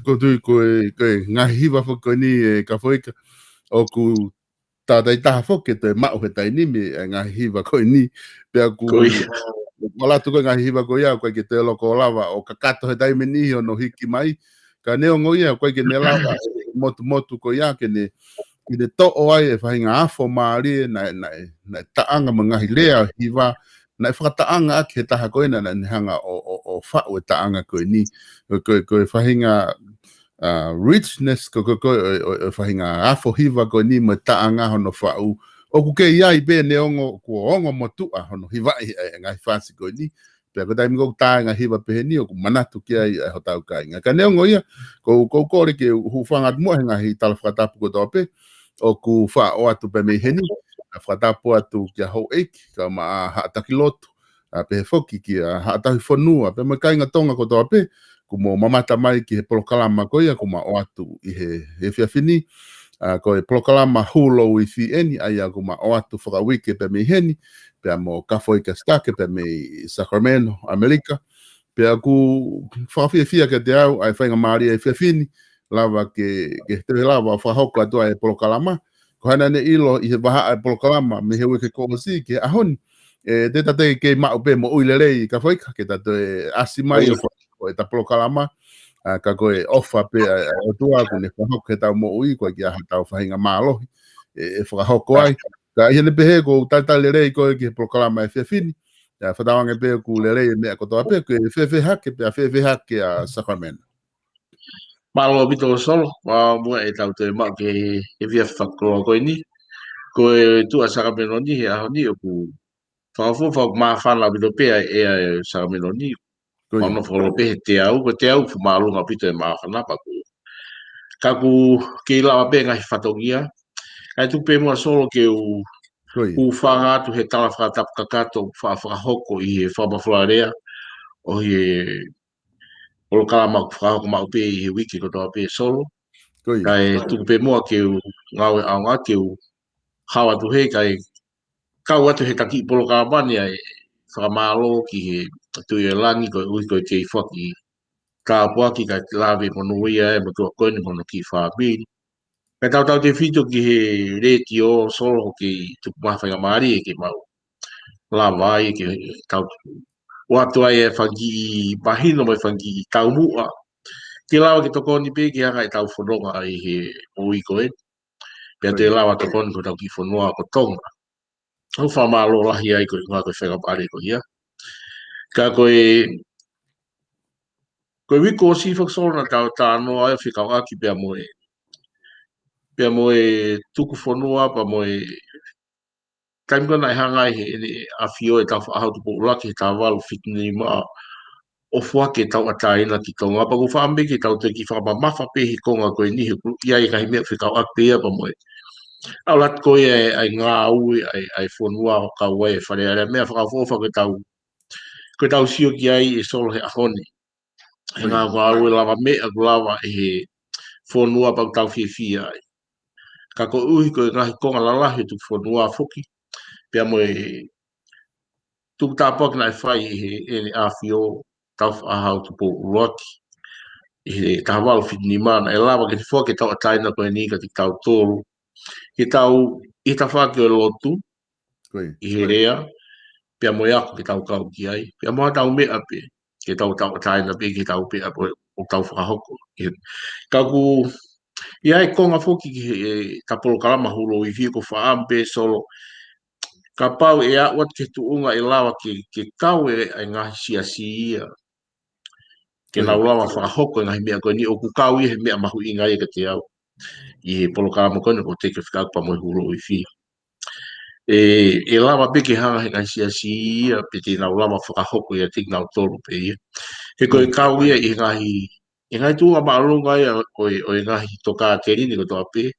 Ko tui koe ngahi wa whakoni e ka whoika o ku tātai taha whoke te mau he tainimi e ngahi wa koe ni pia ku wala tu koe ngahi wa koe ia koe ke te loko lawa o ka kato he taimi ni o no hiki mai ka neo ngoi ia koe ke ne lawa motu koe ia ke ne i te to'o ai e whahinga afo maari na taanga ma ngahi lea hiwa na e whakataanga ake he taha koe na ni hanga o whao e taanga koe ni koe whahinga richness ko whahinga afo hiwa koe ni ma taanga hono whao o ku ke iai be ne ongo ko ongo motua hono hiwa e ngai whasi koe ni pia ko taimi kou tāinga hiwa pehe ni o ku manatu ki ai e hotau kainga ka ne ongo ia ko kore ke huwhangat mua he ngahi tala whakatapu ko tō pe o ku wha o atu pe mei heni, a whatapo atu kia hou eiki, ka ma haataki lotu, a pe he whoki ki a haatahi whanua, pe mai kainga tonga ko toa pe, ku mo mamata mai ki he polokalama ko ia, ku ma o atu i he whiawhini, ko e proklama hulo I fieni ai aku ma o atu whakawike pe me heni, pe mo kafoi ka stake pe me Sacramento, Amerika, pe aku whawhia ke te au, ai whainga maari e whiawhini, lava ke te lava whahoko atua e proklama, ko hana ne ilo I he waha e proklama, me hewe ke kōsi ke ahoni, e te tate ke mau pe mo uilerei ka whaika, ke tate asimai o e ta proklama, ka koe ofa pe o tua ku ne whahoko he tau mo ui koe ki aha tau whahinga mālohi e whakahoko ai ka ia ne pehe ko taitale rei koe ki he proklama e whiawhini whatawange pe ku le rei mea kotoa pe ku e whewhe hake pe a whewhe hake a Sacramento Malo bito solo mua e tau te mak ke e via whakroa koe ni koe tu a Sacramento ni he aho ni o ku whakawhawhak maa whana bito pe e a Sacramento ni Ono whakalope he te au, ko te au whumalunga pito e maa whanapa ku. Ka ku ke ilawa pe ngahi whatongia, kai tu pe mua solo ke u whanga atu he tala whakatapu kakato whakahoko I he whamawhularea o he olo kala mau whakahoko mau pe I he wiki kotoa pe solo. Kai tu pe mua ke u ngawe au ngā ke u hawa tu he kai kau atu he taki polo kalamani ai whakamalo ki he tui e langi koe ui koe kei whaki ka puaki ka lawe mono ia e mo tua koe ni mono ki whaabini. Ka tau te whito ki he reti o solo ki tuku mawhanga maari e ke mau. La vai ke tau watu ai e whangi mahino mai whangi tau mua. Ke lawa ke toko ni pe ki hanga e tau whanonga ai he ui koe. Pea te lawa toko ni ko tau ki whanua ko tonga. Hau whamalo lahi ai koe ngā koe whanga maari ko ia. Ka koe Koe wiko o sifak sona tau tāno ai whikau aki pia moe tuku whanua pa moe taimkana I hangai he ene a fio e tau whaahau tupo ulaki he tau walu whitini maa o fuake tau ataina ki tonga pa ku whaambe ki tau te ki whaamamafa pe hi konga koe ni he ia I kahi mea whikau aki pia pa moe au lat koe ai ngā ui ai whanua o kau e whare are mea whakawhofa koe tau sio ki ai e solo he ahoni he ngā wāu e lava mea ku lava e he whonua pau tau whiawhia ai. Ka ko uhi koe ngahi konga lalahi tu whonua whoki. Pea moe tuku tāpua kina e whai e he ene āwhio tau whaahau tu po uroaki. E he tahawalu whitini mana. E lava ke te whoa ke tau ataina koe ni ka te tau tōru. Ke tau I ta whake o lotu. I he rea. Pea moe ako ke tau kau ki ai. Pea moe tau mea pe. Ke tau ataina pe ke tau pe o tau whakahoko. Ka ku ia e konga foki ki he tapolo kalama hulo I fio ko whaampe solo. Ka pau e a wat ke tuunga e lawa ke kau e ngahi siasi ia. Ke nau lawa whakahoko e ngahi mea koe ni o ku kau I he mea mahu I ngai e ka te au. I he polo kalama koe ko te ke whikau pa moe hulo I fio. E lawa pe ke hanga he ngahi siasi ia pe te nau lawa whakahoko I a tik nau tolu pe ia. He koe kau ia I ngai tūnga maalunga ia o ngahi toka teri ni ko toa pe.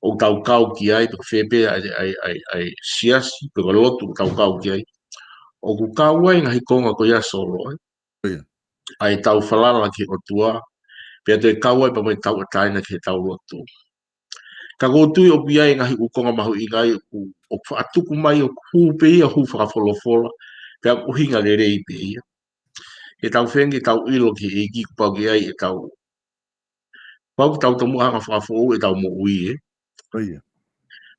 O tau kau ki ai, peko whepe ai siasi, peko lotu tau kau ki ai. O ku kau ai ngahi konga ko ia solo. Ai tau whalala ki o tua, pia te kau ai pa mai tau ataina ki tau lotu. Ka kōtui o pia ai ngahi ukonga mahu I ngai, o whaatuku mai o hūpe ia hu whakawholofola, pia uhinga le rei pe ia. E tau whengi tau ilo ki e ki kupau ki ai e tau. Pau tau tomu hanga whakawholo e tau mo ui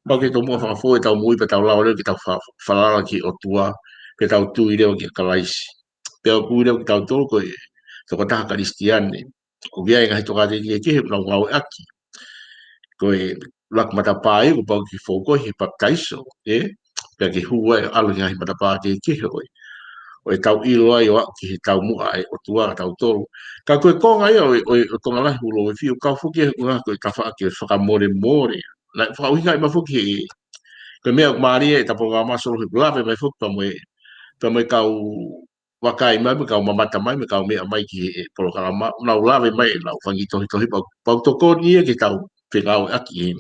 Pau ke tomo whakafo e tau mui pe tau lao reo ki tau whalala ki o tua pe tau tui reo ki a kalaisi. Pe au kui reo ki tau tolo koe toko taha karistiane. Ko kia e ngahi toka te ki e kehe puna ngau e aki. Koe lak matapā e ko pau ki whoko he baptaiso. Pea ke hua e alo ngahi matapā te kehe oi. O e tau ilo ai o aki he tau mua ai o tua tau tolo. Ka koe konga ia o konga lahi ulo e fio kau whoki e unga koe ka whaaki e whakamore more. Lai whauhinga I mafuki he koe mea maari e tapo ngā masoro he kulawe mai fuki pa mai kau wakai mai me kau mamata mai me kau mea mai ki he polokalama nau lawe mai e lau whangi tohi tohi pau toko ni e ki tau whengau aki e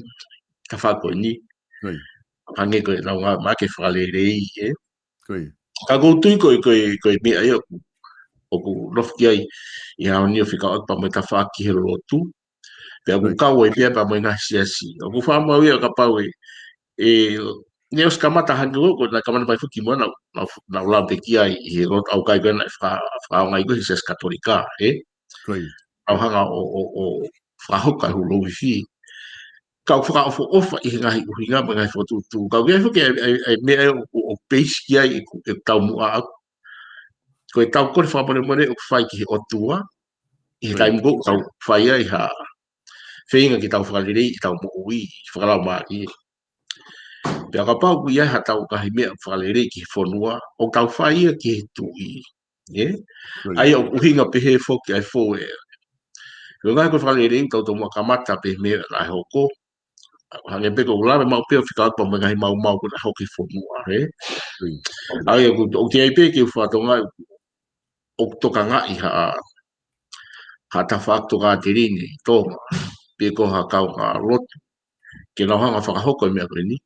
ka whako ni hange koe nau ngā make whale rei e ka koutui koe mea e o ku rofki ai I hao ni o whikau aki pa mai ta whaki he lotu Pea ku kau e pia pa mo nga si. Ku fa mo ia ka pau e ne os kamata handu ko na kamana pai fuki mo na ula pe kia I rot au kai ben fa ngai ko ses katolika au hanga o fa hoka hu lo fi kau fa ofa I ngai u hinga ngai fo tu kau ge fuki me o peixe kia I tau mu a ko tau ko fa mo o fai ki o tua I kai mo kau fai ai ha feinga ki tau fa liri tau mo ui fa la ma I Pea ka pau ia ha tau ka mea whakalere ki whanua, o tau whaia ki he tui. Ai au uhinga pe he whoki ai fo e. Yo ngai ko whakalere i tau tau mua kamata pe mea lai hoko. Hange peko ulawe mau peo whika akpa mga hi mau mau kuna hoki whanua. Ai au o te ai pe ki whatonga o toka ngai ha ta whakto ka te rini tōma. Peko ha kau ka rotu. Ke nau hanga whakahoko I mea koe ni.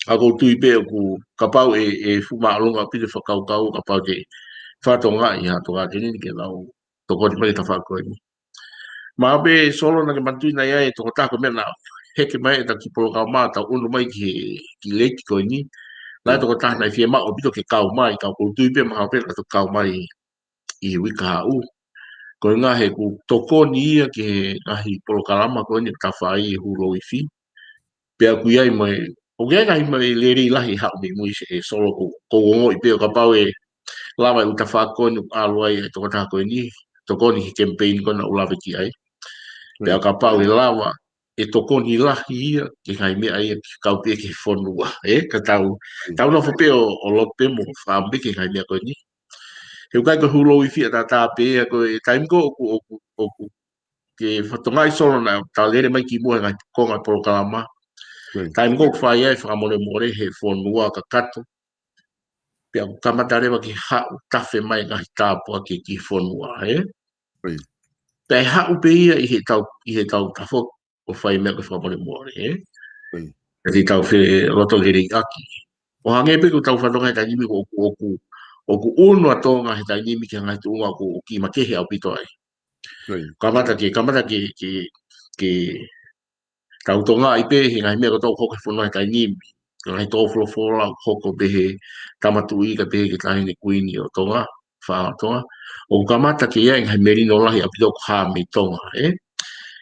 Ako tui pe ku kapau e fuma alonga pide whakau kau kapau te whatonga I ha toka te nini ke lau toko te mai ta whakau ni. Ma be solo na ke mantui na ia e toko tako mena heke mai e ta ki polo kau maa ta unu mai ki leki koe ni. Lai toko taha na I fia mao pito ke kau mai kau kou tui pe maha pe to kau mai I wika hau. Koe ngā he ku toko ni ia ke ngahi polo kalama koe ni ta whai e huro I fi. Pea ku iai mai o ke ngai mai le ri lahi ha mi mui se solo ko ngo I pe ka pau e lava uta fa ko ni aloi e to ta ko ni to ko ni campaign ko na ula ki ai pe ka pau e lava e to ko ni lahi ke ngai me ai ka pe ke fonua ka tau no fo pe o lo pe mo fa be ke ngai me ko ni e ka ko hulo I fi ta pe ko e time ko ke fatonga I solo na ta le mai ki mo ngai ko ngai programa Time go fai ai more he fonua ka kato. Pea kamatare wa ki hau tafe mai ngahi tāpua ki fonua, Pea hau pe ia I he tau tafo o fai mea ka more, Kati tau whi roto liri aki. O hange pe ku tau whanonga he tainimi o ku unu atonga he tainimi ki ngai tu unga ku ki makehe au pito ai. Kamata ki tau tonga I pe he ngai mea ka tau hoke whanonga he tainimi. Ngai tō wholofola hoko pehe tamatui ka pehe ki tahi ni kuini o tonga, wha tonga. O kamata ki ia ngai merino lahi a pito ha me tonga,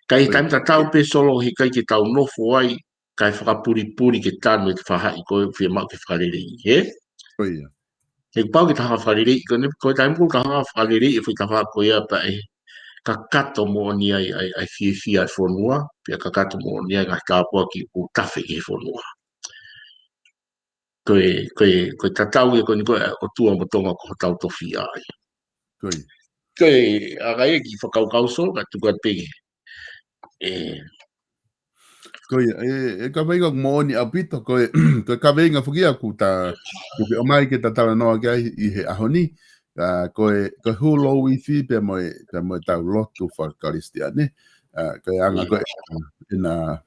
Kai taimita tau pe solo he kai ki tau nofo ai, kai whakapuri ke tanu e te whahai koe whia mau ke whakarere I, He pau ki taha whakarere I, koe taimu ka hanga whakarere I whita wha koe ia pa e ka kato mo ni ai fia ai whonua, pia ka kato mo ni ai ngai tāpua ki u tawhi ki whonua. Koe tatau e koe ni koe o tua mo tonga ko tau tofi ai. Koe agai e ki whakaukau so, ka tuka pege. Koe, e ka veinga mo ni apito, koe ka veinga whukia ku ta o mai ke ta tala noa kia I he ahoni, koe hulo I fi pe moe tau lotu whakaristia ne, koe anga koe ina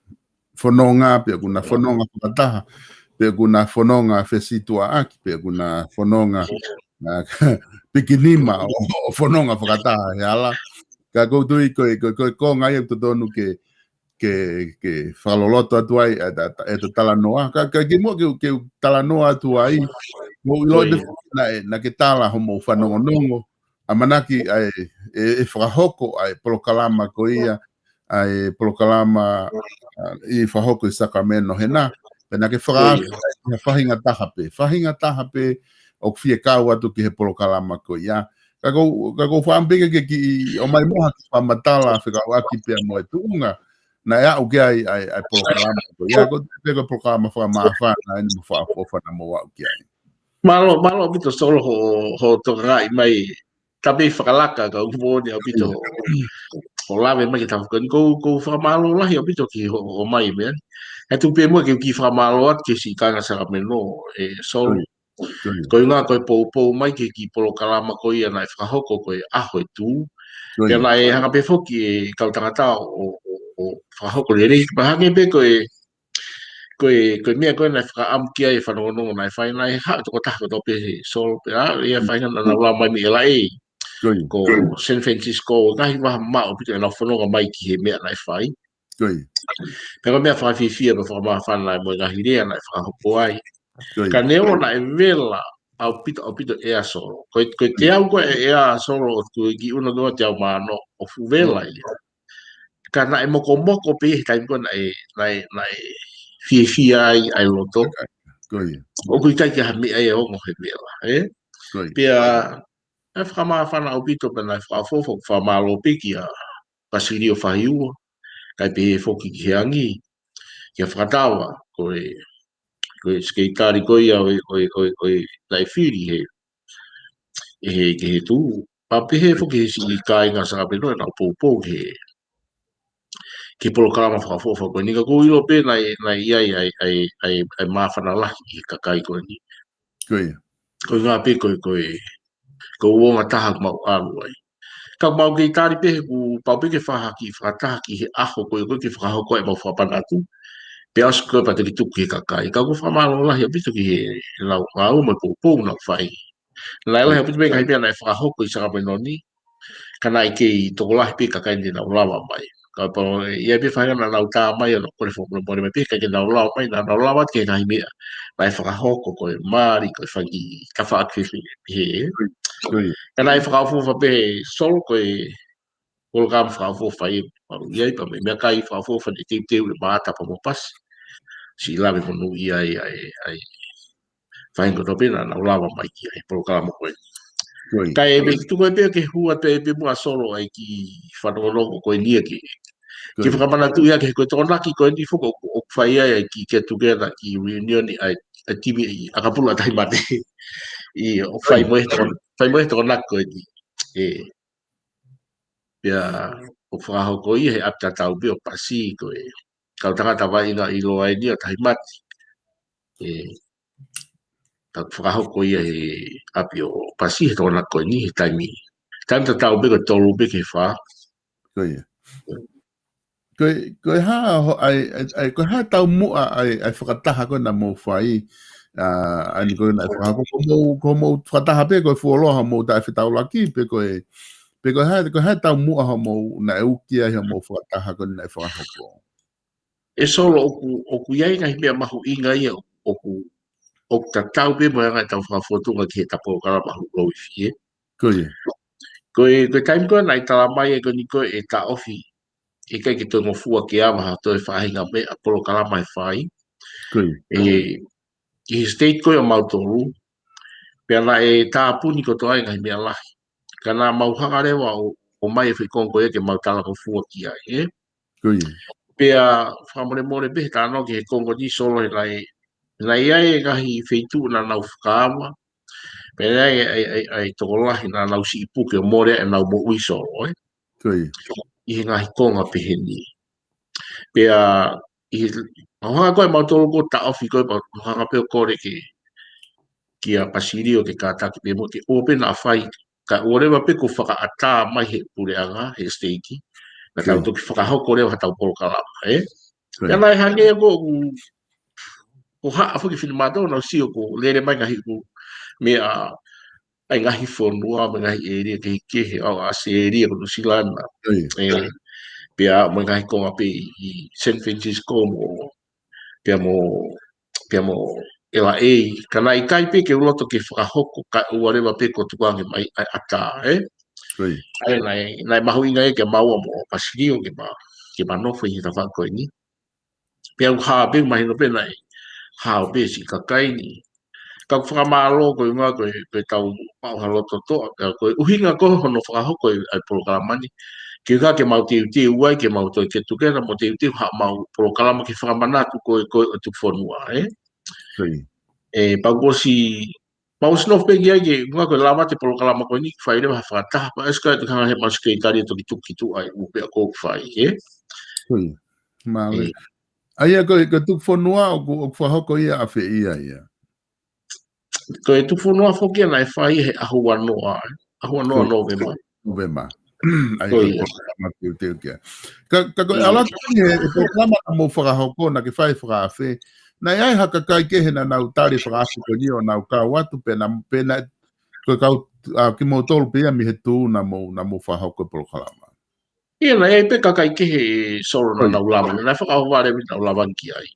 whanonga, pe kuna whanonga whakataha, pe kuna whanonga whesitua aki, pe kuna whanonga pikinima o whanonga whakataha he ala, ka koutui koe ko ngai au tonu ke whaloloto atu ai e te talanoa. Ka ki mua ke talanoa atu ai, mo loi na ke tala homo whanongonongo, a manaki e whakahoko ai polokalama ko ia, ai polokalama I whahoko I Sacramento hena, pena ke whahinga taha pe o whia kau atu ki he polokalama ko ia. Ka kou whaambeke ki o mai moha ki whamatala whikawaki pia mo e tuunga, na ia o ke ai programa ko ia ko te programa fa ma fa na ni fa na mo wa ke ai malo bito solo ho to ngai mai tabe whakalaka ka upo ni bito o lave mai ta ko fa malo la hi bito ki o mai men e tu pe mo ki fa malo at ke si kanga sa meno e solo ko nga ko po mai ki polo kalama ko ia na fa hoko ko a ho tu ke na e hanga pe foki ka tangata o whahoko le rei, mahange pe koe mea koe nai whaka amkia e whanongonongo nai whai nai haa toko taha to pe sol pe a rea whai ngana na ula mai mi e lai ko San Francisco ngai wa ma o pito na fono mai ki he me na fai pero me fa fi ba fa ma fa na mo ga hire na fa ho ai ka ne o na vela au pito e a solo ko te au ko e a solo tu ki uno do te au mano o fu vela ka na e moko pe ka ko na fi ai loto o ku kai ki ha me ai o mo he vela pia e whakama whana au pito pena e whakafofo whamalo piki a Basilio Whahiua kai pe whoki ki heangi kia whakatawa koe skeitari koe a oi nai whiri he he tū pa pehe whoki he si i kai ngā sakapenoi nā pōpō ke polo karama whakafofo koe nika ko ilo pe nai ai mawhana lahi i kakai koe ni koe ngā pe ko uonga taha mau alu ai. Ka mau ki tari pehe ku pau peke whaha ki whakataha ki he aho koe ke whakaho koe mau whapana atu. Pe asu koe pate ki tuku he kakai. Ka ku whamalo lahi a pitu ki he lau ngau mai pōpō na whai. Lai lahi a pitu peka hipea na e whakaho koe saka penoni. Ka nai ke i toko lahi pe kakai ni nau lawa mai. Ka pao ia pe whainga na nau tā mai o kore whakuna mōre mai pe kai ke nau lawa mai na nau lawa ke nai mea. Mai whakaho koe maari koe whangi ka whaakwhiwhi he. Kana e whakawhofa pe sol koe kolokam whakawhofa i iai pa me mea kai whakawhofa ni teu le maata pa mo pas si lawe honu i ai whaingo tope na nau lawa mai ki ai kolokam koe kai e me tuko e pe ke hua te e pe mua solo ai ki whanonongo koe nia ki whakamana tu ia ke koe tonaki koe ni whuko o whai ai ki get together ki reunion ai tibi i akapula tai mate i o whai moe toko nako e pia o whakaho ko i he apta tau bi o pasi ko e kau tangata wai inga i loa ni o tahi mati ka whakaho ko i he api o pasi he toko nako ni he taimi tanta tau bi ko tolu bi ke wha koe ha tau mua ai whakataha ko na mo whai ani koe na whakaho ko mo whakataha pe koe fuoloha mo tai whetau laki pe koe ha tau mua ho mo na eukia ho mo whakataha ko na whakaho ko e solo oku iai ngai mea mahu inga ia oku ta tau pe mo ngai tau whakafotunga ki he tapo kara mahu lowi fie koe taim koe nai tala mai e koe ni koe e ta ofi e kai ki tō ngofua ki awa ha tō e whahinga me a polo kalama e whai i state koe o Mautoru pia na e tā puni ko tō ai ngai mea lahi ka nā mauhanga rewa o mai e whikongo e ke mautala ngofua ki ai pia whamore behe tāno ki he kongo ni solo he nai ai ngahi wheitu na nau whakaawa pia ai toko lahi na nau si ipuke o more e nau mo ui solo i he ngahi konga pehe ni. Pea, hanga koe mautoro ko ta ofi koe hanga peo kore ki a Basilio ke kātaki pe mo ke ope na whai ka orewa pe ko whaka ata mai he pureanga, he steiki. Na tau toki whakahoko reo hatau polo kalama, Pea nai hange ko haa whuki whinimato na sio ko lere mai ngahi ko mea ai ngahi whonua, me ngahi eria ke kehe au ase eria ko nusilana. Pia mo ngahi konga pe i San Francisco pia mo LA kana i kai pe ke uloto ke whakahoko ka uarewa pe ko tukange mai ata ai nai mahu inga e ke maua mo Basilio ke manofa i ta whako ni pia uha pe mai no pe nai hao pe si kakai ni ka whakamalo ko inga ko tau pauhaloto to ko uhinga ko hono whakahoko ai programa ni ke ka ke mau te uai ke mau to ke tukera mo te ha mau programa ke whakamana tu ko tu fonua pagosi mau snof pe gia ke nga ko lama te programa ko ni fai le ha ta pa eska te kana he mas ke tari to kitu ai u pe ko fai male ai ko tu fonua o whahoko ia a fe ia ko tu fonua fo ke na fai he ahua noa november ai ko ala ke programa mo whakahoko na ke fai whakafe na ai haka kai ke hena nau tari whakafe ko ni o nau ka watu pena ko ke mo tolu pe mi he tu na mo fa ho ko pro kalama. Ia na e pe kakai ke he solo na na ulama na fa ka wale mi na ulama ki ai.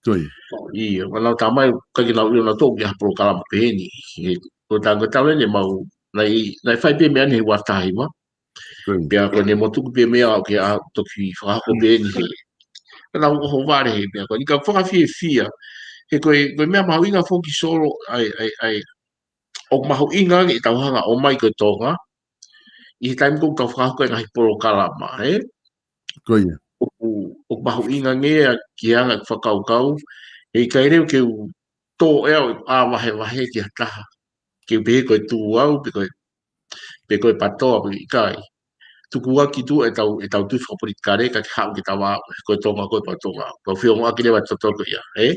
Toi. Ia wana tamai ka ki na na to ki pro kalama pe ni. Ko tanga tau le mau na fai pe me ani wa tai ma. Pe ko ne mo tu pe me au ke a to ki fa ko pe ni. Na ho wale he pe ko ni ka fa fia. He koe mea mahu inga fōki solo ai o mahu inga i tau hanga o mai koe tonga i he taimi kou tau whakahuka i ngahi polo kalama, he? Koe. O mahu inga ngea ki anga i whakaukau e kai reo ke u tō eo i āwahe wahe ki a taha ke pehe koe tū au pe koe patoa pe i kai tuku aki tu e tau tu whakapuri kare ka ki hau ki tau au koe tonga koe patonga koe whiongo aki lewa totoko ia, he?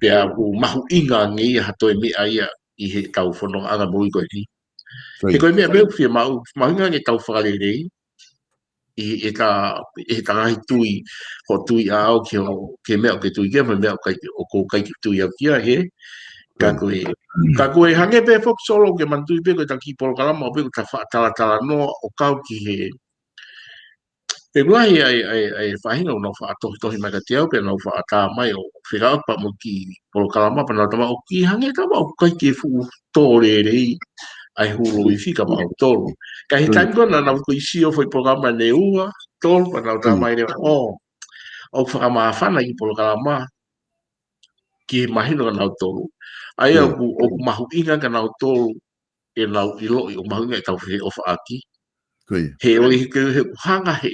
Pea u mahu inga ngi hato e mea ia i he tau whanonga anga mui koe ni. He koe mea meu whia mahu inga ngi tau whakarerei i e ta ngahi tui ho tui a au ke mea o ke tui kia mea o ko kai ki tui au kia he ka koe hange pe fok solo ke mantui pe koe ta ki polo kalama o pe koe ta tala noa o kau ki he pe guai ai whahinga o nau wha tohi mai ka te au, pe nau wha tā mai o whira pa mo ki polo kalama pa nau tama o ki hange tama o kai ke fu tōre rei ai hulu i whika ma o tōru. Ka he taimi kona nau ko isi o whai polo kalama ne ua, tōru pa nau tā mai reo o whakama whana i polo kalama ki he mahino ka nau tōru. Ai au o mahu inga ka nau tōru e nau i loi o mahu inga i tau whi o whaaki. He oi he hanga he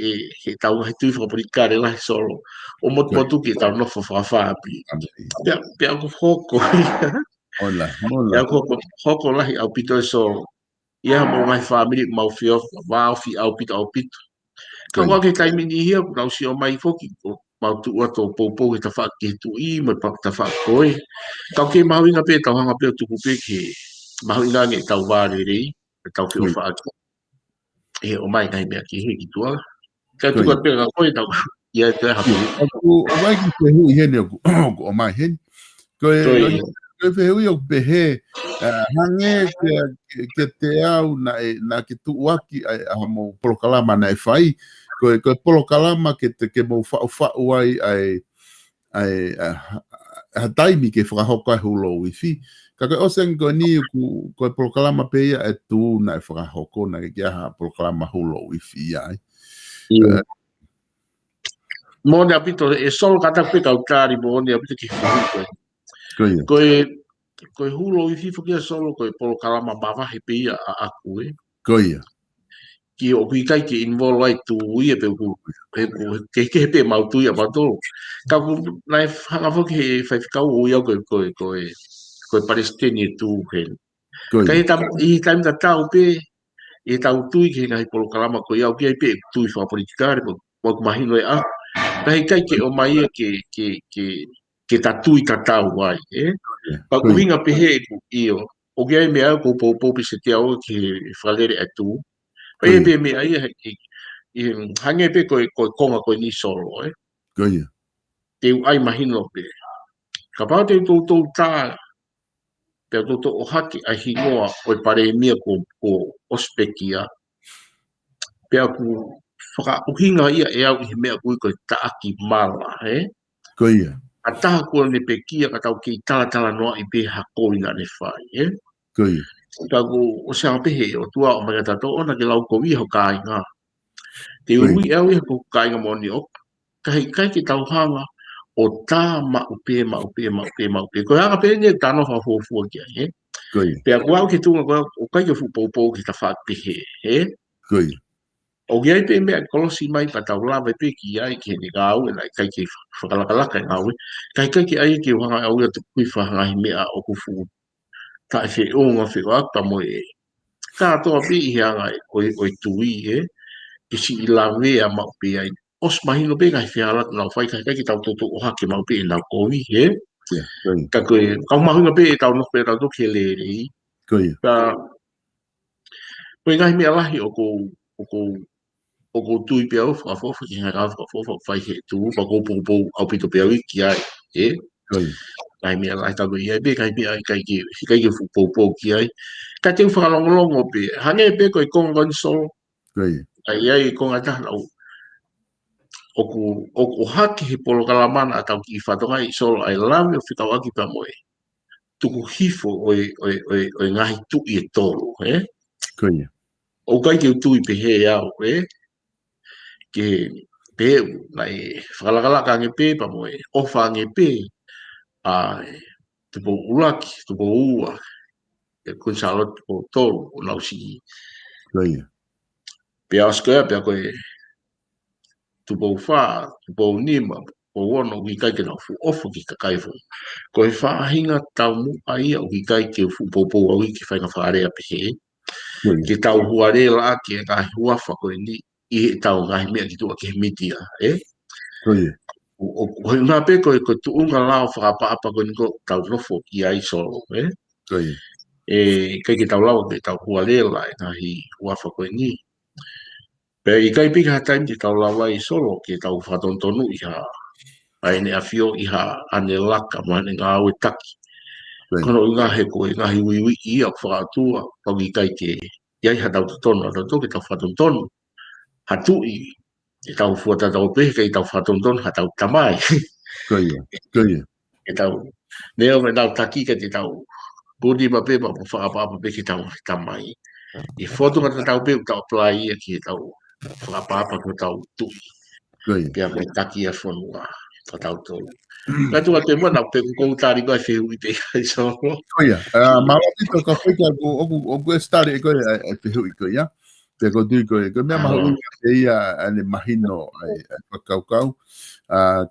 tau he tui whakapuri kare lahi solo. O motu ki tau nofo whakawhaapi. Pea ko hoko. Ola. Pea ko hoko lahi au pito e solo. Ia mo ngai whaamiri mau whio, wao whi au pito. Ka wake taimi ni hia, nau si o mai foki ko. Mau tu ua tō poupou he ta whaake he tu i, mai pak ta whaakoe. Kau ke mahu inga pe, tau hanga pe o tuku pe ke mahu inga nge tau wāre rei, tau whio whaake. E o mai ngai mea ki he ki tua. Ka tuka pēra koe tau. Ia te hapu. O mai ki te hui hene o mai hene. Koe te hui o pehe. Hange ke te au na ke tuuaki a mo polo kalama na e whai. Koe polo kalama ke mo whau ai taimi ke whakahoka hulo wifi. Ka koe oseng koe ni koe polo kalama pe ia e tū na e whakahoko na ke aha polo kalama hulo wifi ai. Mo ne apito e solo kata pe kau kari mo ne apito ki hui koe. Koe hulo wifi fukia solo koe polo kalama bawa he pe ia a aku e. Koe. Ki o kui kai ki involve ai tu ia pe ku ke pe mau tu ia pato. Ka ku nai hanga foki he whaifikau o ia koe Palestine tu he. Ka i taim ta tau pe e tau tui ki ngai polo kalama ko ia ki pe tui wha politikare mo mahino e a. Ka i kai ke o mai ke ta tui ta tau ai e. Ka ku hinga pe he ku io. O kia e mea ko popi se te au ki whalere e tu. Pa e pe mea ia hange pe koe konga koe ni solo e. Te ai mahino pe. Ka pao te tō tā pe toto o haki a hingoa o pare mia ko ospekia pe aku whaka uhinga ia e au i mea kui ko taaki mala he a taha ko ne pe kia ka tau ki tala noa i pe hako ina ne whai he ka ku o se ape he o tua o mai tato ona ke lau ko iho ka inga te ui au iho ko ka inga mo ni o kai ki tau hanga o tā maupe. Ko hanga pe ne tano hafofu kia he. Pe a kua ki tunga kua o kai ke fupopou ki ta whapehe he. O gai pe mea kolosi mai pa tau lawe pe ki ai ki he ngāu e nai kai ke whakalakalaka e ngāu e. Kai ki ai ki whanga au ia tu kui whangahi mea o kufu. Ta e whi unga whi o akta mo e. Ka toa pi i hanga o tui he. Ki si i lawe a maupe ai. Os mahino pe ngai whialat nau whai kai ki tau toto o hake mau pe i nau kovi he. Ka koe, kau mahunga pe e tau nok pe tau toki e le rei. Ka koe ngai mea lahi o kou tui pe au whakafofa ki ngai rau whakafofa whai he tu pa kou poupou au pito pe au iki ai. Ngai mea lahi tau koe iai pe kai mea ai kai ke poupou ki ai. ka te whakalongolongo pe, hange pe koe konga kon solo, Koia. ai konga taha o haki he polo kalamana a tau ki whatonga i solo ai lami o whikau aki pa moe. Tuku hifo o ngahi tu i e tolo, Koia. O kai ke utui pe he au, ke pe nai whakalakalaka nge pe pa moe, ofa nge pe, a tupo ulaki, tupo ua, e kun salot o tolo, o nausi. Koia. Pe askoea pe a koe tupo wha, tupo nima, o wono ki kai ke nau fu ofo ki kakai fu. Ko he whaahinga tau mu ai au ki kai ke fu popo au ki whainga whaarea pe he. Ke tau huare la ke ngahi huafa koe ni i he tau ngahi mea ki tua ke he mitia, Koia. O he ngā pe koe ko tu unga lao whakapapa koe niko tau nofo ki ai solo, Koia. Kai ke tau lao ke tau huare la e ngahi huafa koe ni. Pe i kai pika ha taim ki tau lao ai solo ke tau whatontonu i ha ai ne afio i ha ane laka ma ne ngā aue taki. Kono i ngā he koe ngahi wiwi i au whakatua pau i kai ke iai ha tau tonu a tau ke tau whatontonu. Ha tui e tau fuata tau pehe kai tau whatontonu ha tau tamai. Koia. Koia. E tau neo me tau taki ka te tau bodi ma pepa po whakapapa pe ki tau tamai. I whotunga te tau pepa tau apply ia ki tau whakapapa ko tau tui. Koia. Pea me taki a whanua ka tau tolu. Ka tua te mana pe ko tari ko fe ui pe so. Koia. Mawa pito ka whika oku e stare e koe e whihui koe ia. Pe ko tui koe. Koe mea maha ui e ia ane mahino ai whakaukau.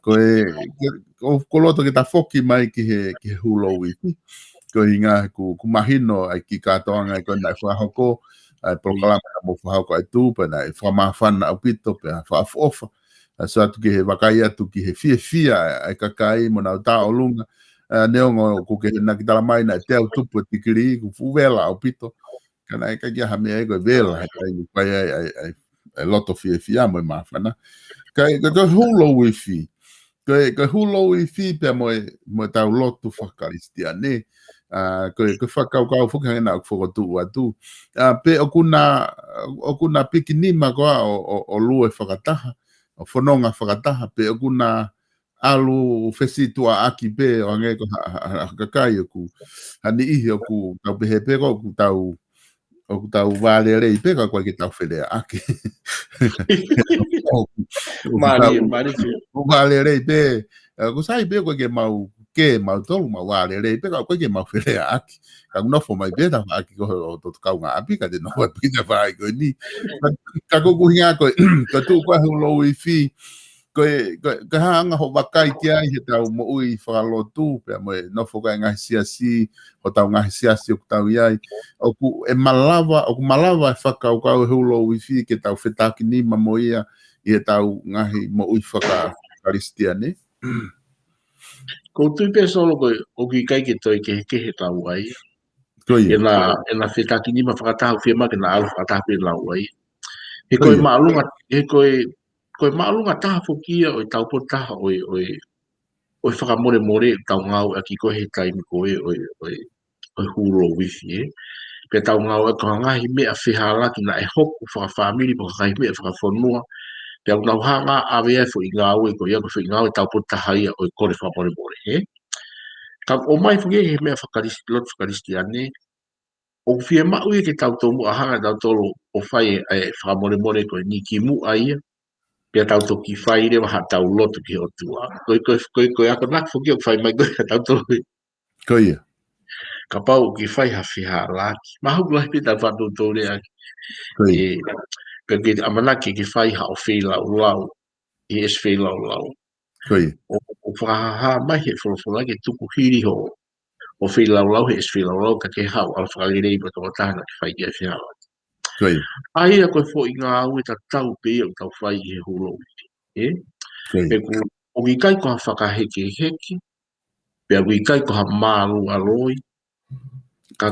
Ko loto ke ta whoki mai ki he hulo wiki. Ko i ngā ku mahino ai ki katoanga ai koe nai whahoko. Ai prokalama mo whahoko ai tūpa nai whamawhana au pito pe whaafofa. So atu ki he wakai atu ki he fia ai kakai mo nau tā o lunga. Neongo ko ke na kitala mai na te au tupu tikiri ku fuwela au pito. Kana e kakia hame e koe vela ai loto fia mo mawhana. Kai hulo wifi. Kai hulo wifi pe mo tau loto whakaristia ne. Koe whakaukau whukanga na whakotu atu. Pe okuna pikinima koa o lue whakataha. O whanonga whakataha pe okuna alu fesi tua aki pe o ngai ko kakai ku hani ihi o ku tau pehe pe ko ku tau vale rei pe ko ki tau fele aki Mari ku vale rei pe ku sai pe ko ke mau tolu mau vale rei pe ko ke mau fele aki ka no fo mai pe ta aki ko to ka nga api ka de no pa pina vai ko ni ka ko ku hia ko tu ko lo wifi ko hanga ho wakai kia i he tau mo ui whakalotu pia mo e nofo kai ngahi siasi o tau ngahi siasi o tau iai o ku malawa e whakaukau e hulo wifi ke tau whetaki ni mo ia i he tau ngahi mo ui whakaristia ne Ko tui pe solo ko o ki kai ke toi ke he tau ai. Koia. E na whetaki ni ma whakatahu whia ma ke na alu whakatahu pe lau ai. He koe maalunga taha whokia o tau po taha o whakamore more tau ngau a ki koe he taimi koe o huro wifi Pe tau ngau e koha ngahi mea whihala ki na e hoku whakawhamiri po kai mea whakawhanua. Pe au nau hanga awe e fo i ngau e koe iako fo i ngau e tau po taha ia o kore whamore more Ka o mai whuke he mea whakaristi ane. O whia mau e ke tau tō mua hanga tau tolo o whai e whakamore more koe ni ki mua ia. Pia tau toki whai rewa ha tau lotu ki o tua. Koe ako nak whuki o whai mai koe tau tolo. Koia. Ka pau ki whai ha whiha laki. Mahu lai pita whatu tōre aki. Koia. Pia ki amanaki ki whai ha o whi lau. I es whi lau. Koia. O whakaha mai he wholawhola ke tuku hiri ho. O whi lau he es whi lau ka ke hau. Ala whakalirei pa tō tāna ki whai ki a whiha laki. Koia. Ai a koe fo i ngā au e ta tau pe o tau whai i he hulo. Pe ku o ki kai ko ha whakaheke heke. Pe a ki kai ko ha māru aloi. Ka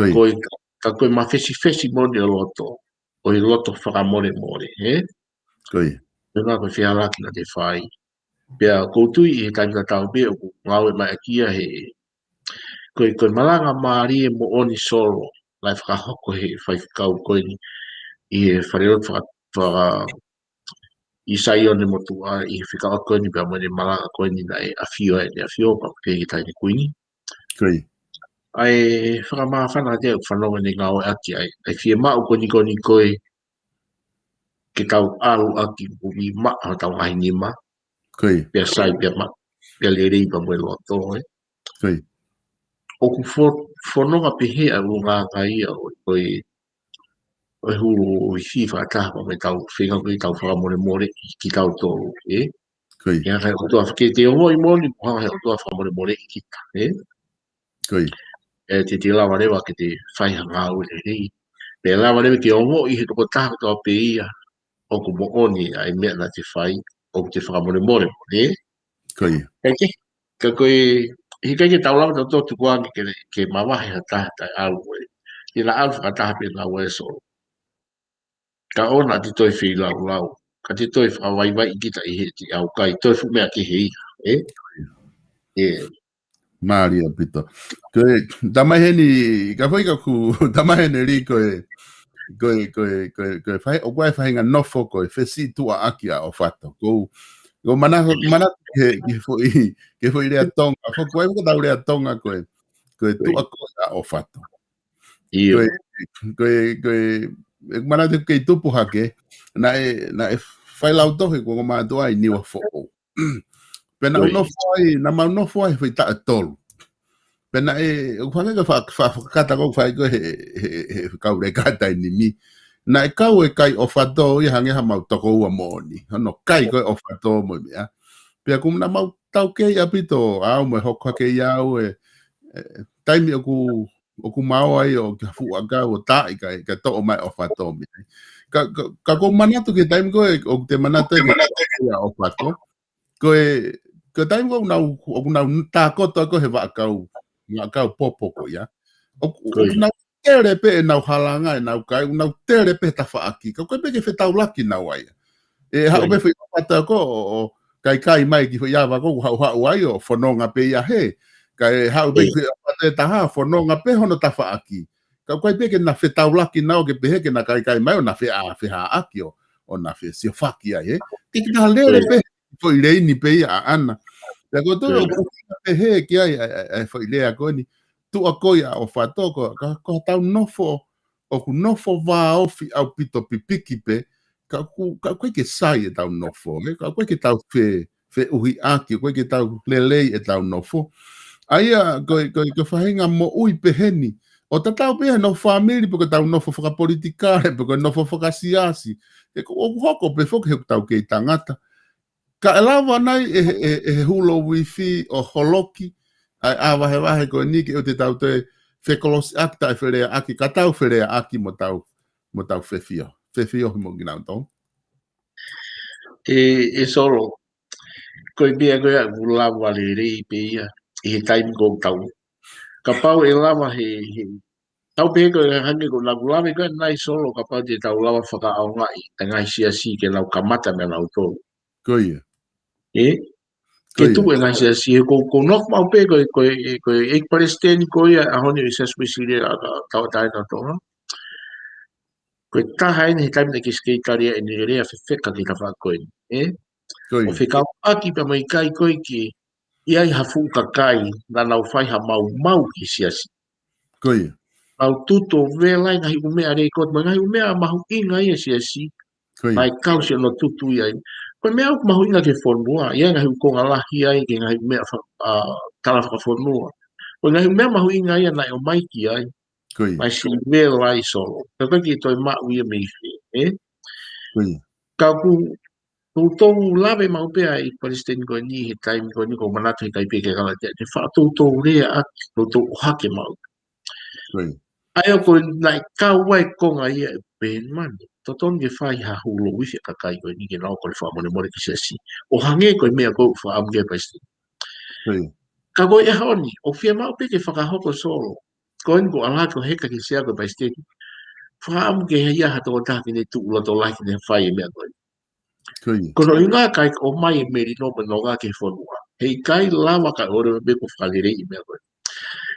koe ma fesi mone o loto. O i loto whakamore more. Koia. Pe ngā koe whia laki na te whai. Pe a koutui i he taimita tau pe o ku ngau e mai a kia he. Koe malanga maari e mo oni solo. lai whakahoko he whaikau koe ni i he whareot i sai o ne motu a i he whikao koe ni pia mwene malanga koe ni na e a whio pa ke i tai ni koe ni. Koi. Ai whakamaa whana te au whanonga ni ngā oe aki ai. Ai whie mau koni koe ke tau alu aki umi maa o tau ai ni ma. Koi. Pia sai pia ma. Pia le rei pa mwe loa tō e. Koi. O ku whanonga pehe a ngā ngai a o hulu i whiwha ataha pa me tau whenga koe tau whakamore more ki tau tō e. Koi. Ia kai o tua whake te ongo i moni puha he o tua whakamore more i kita e. Koi. E te lawa rewa ke te whaiha ngā ue le rei. Pe lawa rewa ke ongo i he toko taha toa pe ia o ku mo oni ai mea na te whai o te whakamore more e. Koi. Eke, ka koe hi kai ke taulawa tau tō tukuangi ke mawahe ha taha tai alu e. I la alu whakataha pe ngā ue so. Ka ona te toi whi lau. Ka te toi whawaiwai i kita i he te au kai. Toi fu mea ke hei. E? E. Maria pito. Koe, tamaheni, ka whaika ku, tamaheni ri koe whai, o koe whainga nofo koe, whesi tua aki a o whato. Ko mana ke fo rea tonga, fo koe waka tau rea tonga koe tua koe a o whato. Koe, mana te kei tupu hake, na e whai lau tohe ko ma tua i niwa fo o. Pena na mau no foi foi ta tolu. Pena o fanga ka kata ko fai ko he ka ure kata ni mi. Na ka o kai o fato i hange ha mau toko ua moni. No kai ko o fato mo ya. Pe ku na mau tau ke ya pito a mo ho ka ke ya o taimi o ku mau ai o ka fu aga o ta i ka to mai o fato mi. Ka ko mana tu ke taimi ko o te mana te ya o fato. Ko taimi ko na ta ko to ko he va kau popo ko ya o na tere pe na halanga na kai na tere pe ta fa aki ko pe ke fe tau laki na wai e ha be fe pata ko kai mai ki ya va ko ha wai o fononga pe ya he kai ha be fe pata ta ha fononga pe hono ta fa aki ka ko pe ke na fe tau laki na o ke pe ke na kai mai o na fe ha aki o na fe si fa ki ai e ki na le pe foi lei ni pe a ana ya ko to he ki ai foi lei a koni tu a koia o fatoko ka tau nofo o ku nofo va ofi au pito pipiki pe ka ko ke sai e tau nofo ka ko ke tau fe uhi aki ko ke tau lelei e tau nofo aia ko fahinga mo ui peheni o tatau pe no family porque tau nofo foka politicare porque nofo foka siasi e ko hoko pe foka he tau ke tangata ka lava nai e hulo wifi o holoki ai wahe ko ni ke o te tau te fekolos akta e ferea aki ka tau ferea aki mo tau fefio mo gina ton e solo ko bia ko ya lava le ri pe ia e time go tau ka pau e lava he tau pe ko hange ko lava ko nai solo ka pau te tau lava whaka au ngai si ke lau kamata me lau tō ko ia e ke tu e ngai si ko nok mau pe ko e palestini ko ia a honi se spesile tau tai na to ko ta hai ni time ke skateria en rea feka ki ta fa ko e o feka aki pa mai kai ko ki ia i hafu ka kai na lau fai ha mau ki siasi ko ia au tuto vela na hi umea re ko mai umea mahu inga ia siasi mai kausi no tutu ia ko mea mahu inga ke fonua ia na hi ko ngala hi ai ke ngai mea tala fa fonua ko ngai mea mahu inga ia na o mai ki ai mai si vela i solo ko ki to ma ui me e ka ku to lave mau pe ai palestine ko ni he time ko ni ko manatu kai pe ke kala te fa to re a to hake mau ai ko nai ka wai ko ngai ben man to ton ge fai ha hulo wi ka kai ko ni ke no ko fa mo le ki si o hange ko me ko fa am ge palestine ka go e honi o fia mau pe ke fa ka hoko solo ko en ko ala ko he ka ki sia ko palestine fa am ge ya ha to ta ki ni tu lo to la ki ne fai me ko kono inga kai o mai me ri no no ga ke fonua hei kai lava ka ore be ko falire i me ko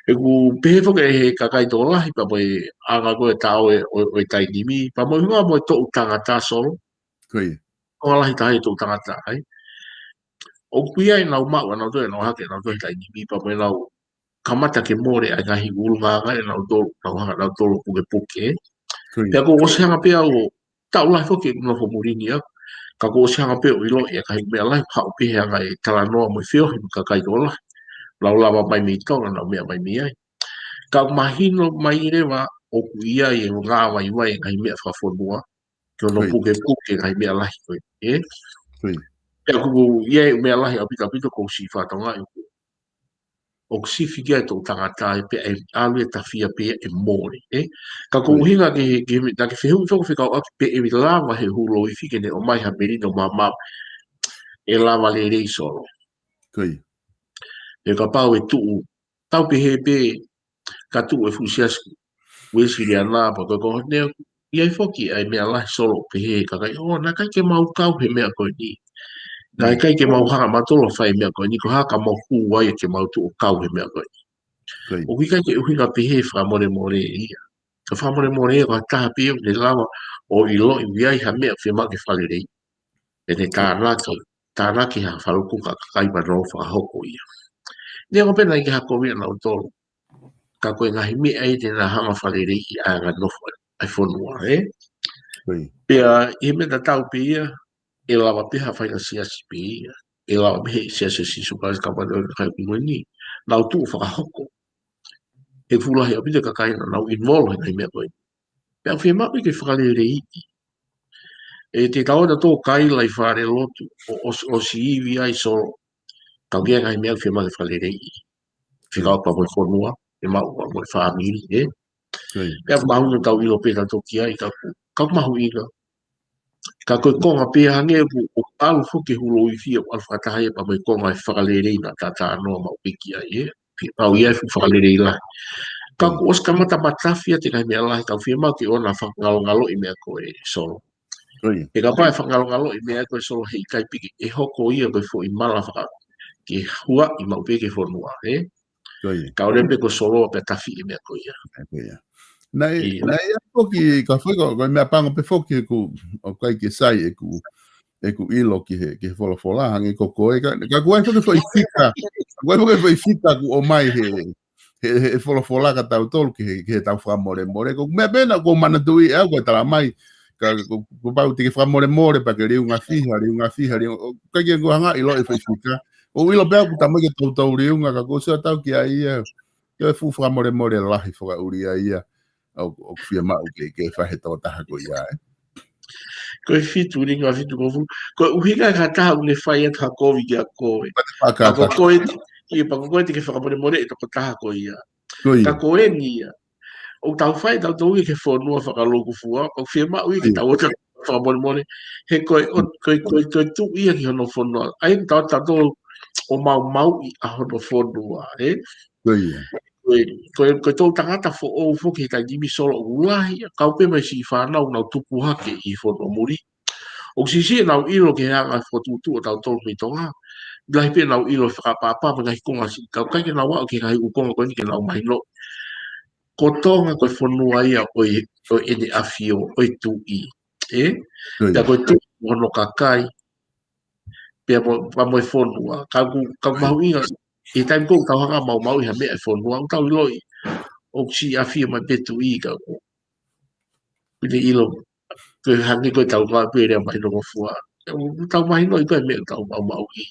E ku pehe whoke he kakai tō lahi pa mo e anga koe tau o tainimi. Pa mo hunga mo e tō tangata solo. Koe. O lahi tahi tō tangata ai. O kuia e nau mau anau tō e nau hake nau tō e tainimi. Pa mo e nau kamata ke more a ngahi ulunganga e nau tō nau haka nau tō puke puke. Pea ko o seanga pea o tau lahi whoke no fo morini au. Ka ko o seanga pea o ilo e kahi mea lahi hao pehe anga e talanoa mo i whiohi mo kakai tō lahi. Lau lava mai mi tonga nau mea mai mi ai. Ka mahino mai rewa o kuia e o ngā wai wai ngai mea whawhonua. Kio no puke puke ngai mea lahi koe. E? Pea kuku ia e mea lahi au pita pita kou si whatonga e ku. O si whikia e tō tangata e pea e alu e tawhia pea e mōre. E? Ka kou hinga ke whihu tōku whikau aki pe e mi lawa he hulo i whike ne o mai ha merino mamau e lawa le rei soro. E ka pau e tuu. Tau pe he pe ka tuu e fusiasku. Wesi ria nā pa koe koho neo. Iai whoki ai mea lahi solo pe he ka kai. O, nā kai ke mau kau he mea koe ni. Nā kai ke mau hanga matolo whai mea koe ni. Ko haka mau hu wai ke mau tuu kau he mea koe ni. O ki kai ke uhinga pe he whamore more e ia. Ka whamore more e ka taha pe ne lawa o ilo i wiai ha mea whima ke whale rei. E ne tānaki ha wharuku ka kai mano whahoko ia. Nea ko pena i ke hako ria nau tolo. Ka koe ngahi mea e te nā hama whale rei i anga nofo ai whonua, e? Pea, i mea tau pe ia, e lawa peha whaina siasi pe ia. E lawa mehe siasi sisu kāsi ka wane o kai kumoi ni. Nau tuu whakahoko. E fulahi a pita ka kaina nau involve ngai mea koe. Pea whia mapi ke whakale rei i. E te tau na tō kai lai whare lotu o si iwi ai solo. Kau kia ngai mea whia mapi whale rei i. Whikau pa koe whonua. E mau pa koe whamiri, e? Pea mahu na tau ilo peta toki ai kau mahu ina. Ka koe konga pea hange o alu whuke hulo i whia o alwhakataha e pa koe konga e whakale rei na tata anoa mau piki ai, e? Pau ia e whakale rei lai. Ka ko os kamata matawhia te kai mea lai tau whia mau ke ona whakangalo i mea koe solo. E ka pae whakangalo i mea koe solo hei kai piki e hoko ia koe fo i mala whaka ke hua i mau peke whonua, e? Ka ore pe ko solo pe tawhi i mea koe ia. Nei foki ka whaka koe mea panga pe foki ku o kai ke sai e ku ilo ki he whola hangi koko e ka kuai whaka whai whika kuai whaka whai whika ku o mai he whola ka tau tolu ki he tau whamore ko mea pena ko mana tui e au koe tala mai ka ku pau tiki whamore pa ke riu ngā whiha ka kia ku hanga ilo e whai whika o ilo pea ku tamai ke tau riu ngā ka kosea tau ki a ia ke fu whamore lahi whaka uri a ia o whia mau ke whahe tau taha ko ia e koe fitu ringa fitu kofu. Koe uhinga ka taha une whai e ka kovi ki a koe. Ka koe i pa koe te ke whakamore more e toko taha ko ia. Ka koe ni ia. O tau whai tau tau i ke whonua whakaloku fua. O whia mau i ke tau ota whakamore more. He koe tu ia ki hono whonua. Ai tau tau o mau i a hono whonua. Koe tau tangata fo o whoki kai nimi solo ulahi. Kau pe mai si whanau nau tupu hake i whono muri. O si nau ilo ke hanga whotutu o tau tolu mi tonga. Lahi pe nau ilo whakapapa ma ngahi konga si. Kau kai ke nau wao ke ngahi ukonga koe ni ke nau mahino. Ko tonga koe whonua ia o ene awhio o i tu i. Tia koe tu hono kakai. Pea pa moe whonua. Kau mahu inga. E taim kou tau hanga mau i ha mea e whonua. Tau iloi. O si awhio mai betu i ka ko. Pine ilo. Koe hangi koe tau ngā pērea mai no fua. Tau mai no i koe mea tau mau i.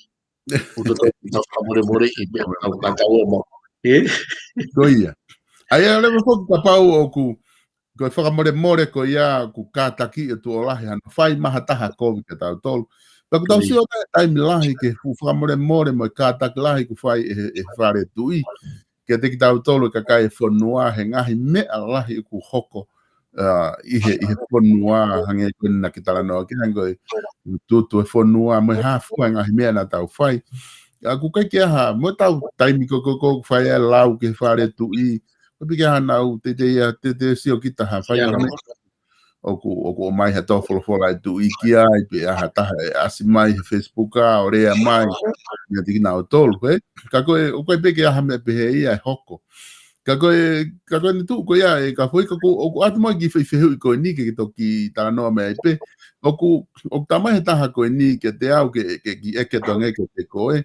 Uto tau whamore i mea tau ngā tau o mau. Koia. Ai lewa whoki ka pau o ku koe whakamore ko ia ku kātaki e tu o lahi hana whai maha taha kovi ke tau tolu. Paku tau si o taimi lahi ke whakamore mo kātaki lahi ku whai e whare tui. Ke te ki tau tolu ka kai e whanua he ngahi mea lahi ku hoko. I he whanua hange kuna ki tala noa ki hango tutu e whanua mo hafua ngahi mea na tau whai. Ku kai ki aha, mo tau taimi ko whai e lau ke whare tui. Ko pike hana au te sio kita ha whai o mai ha tau whola e tui ki ai pe aha taha e asi mai he Facebook o rea mai. Ia tiki nao tolu, Ka koe o koe peke aha me pehe ia e hoko. ka koe ni tu ko ia e ka foi ka ko o atu mai ki fe ko ni ke to ki ta no me pe o tama he ta ko ni ke te au ke ki e ke to nge ke te ko e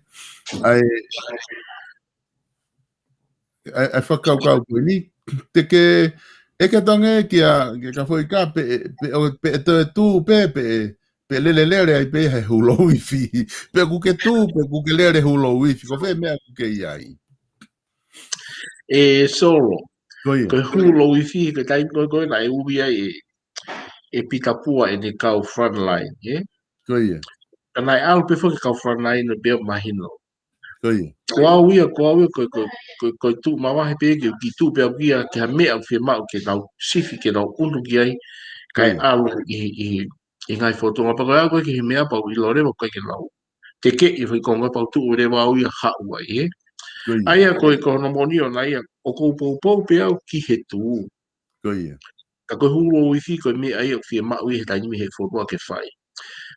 ai ai fa ka ko ni te ke e ke to nge ki a ke ka foi ka pe tu pe le ai pe he hulo wifi pe ku ke tu pe ku ke le hulo wifi ko fe me ku ke ia e solo Koia. ko hulo wifi ke tai ko na e ubi ai e pita pua e ne kau frontline Koia. kana e al pe fo ke kau frontline no be mahino Koia. ko ko tu mama he pe ki tu pe kia ke ha me au fe ma ke tau sifi ke tau unu ki ai kai al i ngai foto ma pa ko ke me pa i lore ko ke lau te ke i foi konga pa tu re wa u ha u ai Koia. ai ko no moni o nai o ko po pe au ki he tu Koia. ka ko hu o fi ko me ai o fi ma u he tani me he foto ke fai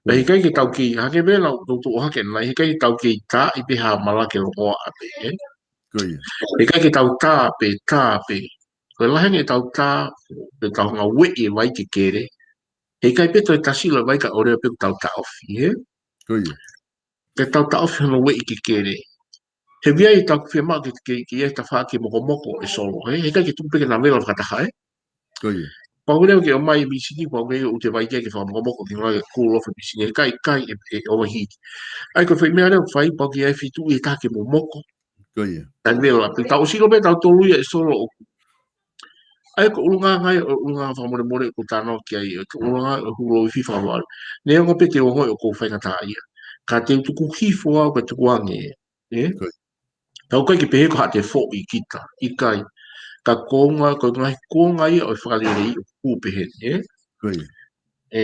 Pai Koia. kai ke tau ki ha ke vela tu ha ke nai kai tau ki ta i pe ha mala ke ro a pe Koia. e kai ke tau ta pe ko la henge tau ta pe tau nga we e vai ke kere e kai pe to tasi lo vai ka ore pe tau ta of Koia. ke tau ta of no we ke kere he via i tau fe ma ke e ta fa ke moko e solo e kai ke tu pe ke na vela ka ta hai Koia. pa ule ke o mai mi sini pa ule o te vai ke fa moko ke ngai cool off mi sini kai e overheat ai ko fe me ale fai pa ke e fitu e ta ke moko Koia. tan vela pe tau si lo pe tau tolu e solo ai ko unga ngai unga fa mo mo ko tano ki ai ko unga hu lo fi fa wal ne ngo pe te o ngo ko fa ngata ia ka te tu ku hi fo ko tu wange Koia. tau kai ki pe ko ha te fo i kita i kai ka ko ngai ko ngai o fa le ri ku pe he Koia. e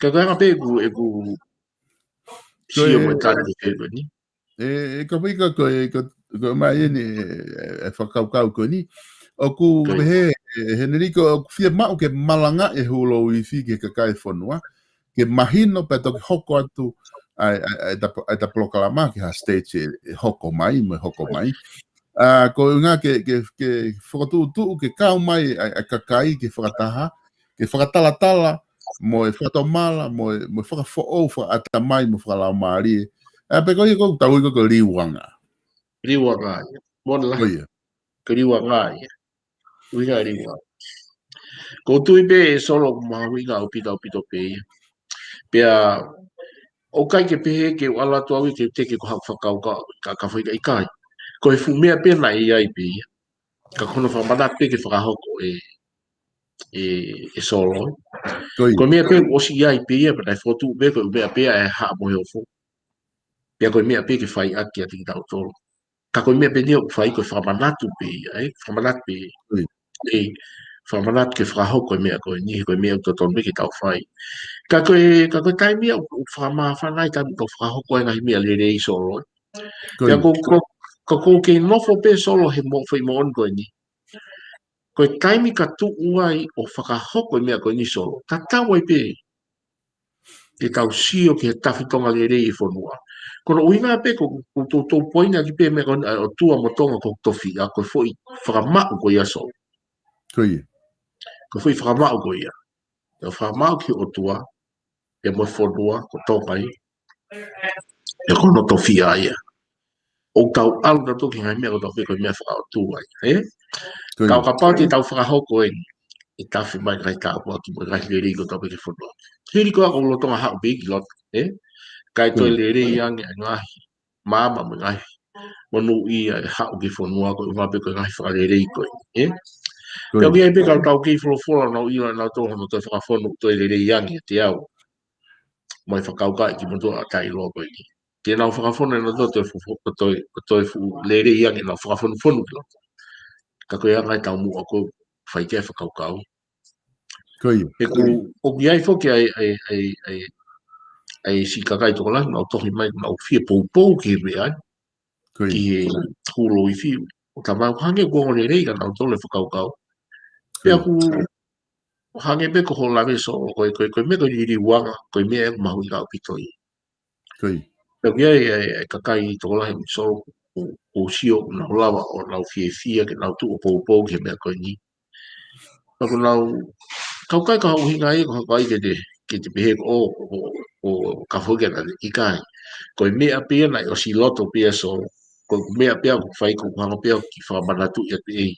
ka ga pe ku e ku si o mo tan ni pe ni Ka wika ko mai ni e whakaukau ko ni. O ku he Henrico o fia mau ke malanga e hulo i fi ke kai whanua. Ke mahino pe toki hoko atu ai ta proklama ke ha stage e hoko mai, me hoko mai. Ko ngā ke whakatū ke kau mai ai kakai ke whakataha, ke whakatalatala, mo e whakamala, mo e whakawho'o, whakata mai, mo whakalau maari. Pe ko i ko tau i ko riwanga. riwanga mon la Koia. ke riwanga winga riwanga ko tu i pe solo ma winga o pita pe pea o kai ke pehe ke ala to au ke te ke ko whakau ka whai kai kai. Ko e fumea pe na i ai pe. Ka kono whamana pe ke whakahoko e solo. Koia. Ko mea pe o si i ai pe ia pa nai whotu pe ko mea pe e haa mo heo fo. Pea ko mea pe ke whai aki a tiki tau tolo. Ka ko mea pe ni o whai ko whamanatu pe ia whamanatu pe e whamanatu ke whakahoko mea ko ni ko mea to ton pe ke tau whai. Ka koe tai mea o whanai tami ko whakahoko e ngahi mea le rei solo. Pea ko ke nofo pe solo he mo fai mo on ni. Ko taimi ka tu uai o whakahoko mea ko ni solo. Ta tau ai pe. Te tau sio ke tafi tonga le rei e whanua. Kono uinga pe ko tō poina ki pe mea o tua mo tonga ko tofi a ko foi whakamau ko ia solo. Koia. Ko foi whakamau ko ia. Te whakamau ki o tua e mo whanua ko tongai. E kono tofi a ia. O tau alu na toki ngai mea ko tau whiko mea whakao tūai. Kau ka pau te tau whakahoko e tawhi mai kai ka apua ki mo ngai le rei ko tau peke whanua. Hiri ko ako lo tonga hao begi lot. Kai toi le rei ange a ngahi. Mama mo ngahi. Manu i a hao ki whanua ko unga peko ngahi whaka le rei ko. Pea ki ai peka tau kei wholofola nau i la nau toha no toi whakawhanu toi le rei ange te au. Mai whakaukai ki mo toa a tai loa ko i. Ke nau whakawhanu na toi fu le rei ange nau whakawhanu whanu ki loa. Ka koe angai tau mua ko whai kia whakaukau. Koia. He ku o ki ai whoki ai si kakai toko lang, nau tohi mai nau fia pou ki me ai, ki he hulo i fiu. O ta mau hange kua le rei ka nau tole whakaukau. Pea ku hange me ko ho lawe so, koe me koe iri wanga, koe me e mahu i kau pitoi. Koia. Pea ki ai kakai toko lang so, o sio na lava o na fia ke na tu o po ke me ko ni ko na kau kai ka hinga e ko kai ke te pehe o ka foke na i kai ko me a pia na o si loto pia so ko me a pia ko fai ko ha pia ki fa manatu ya te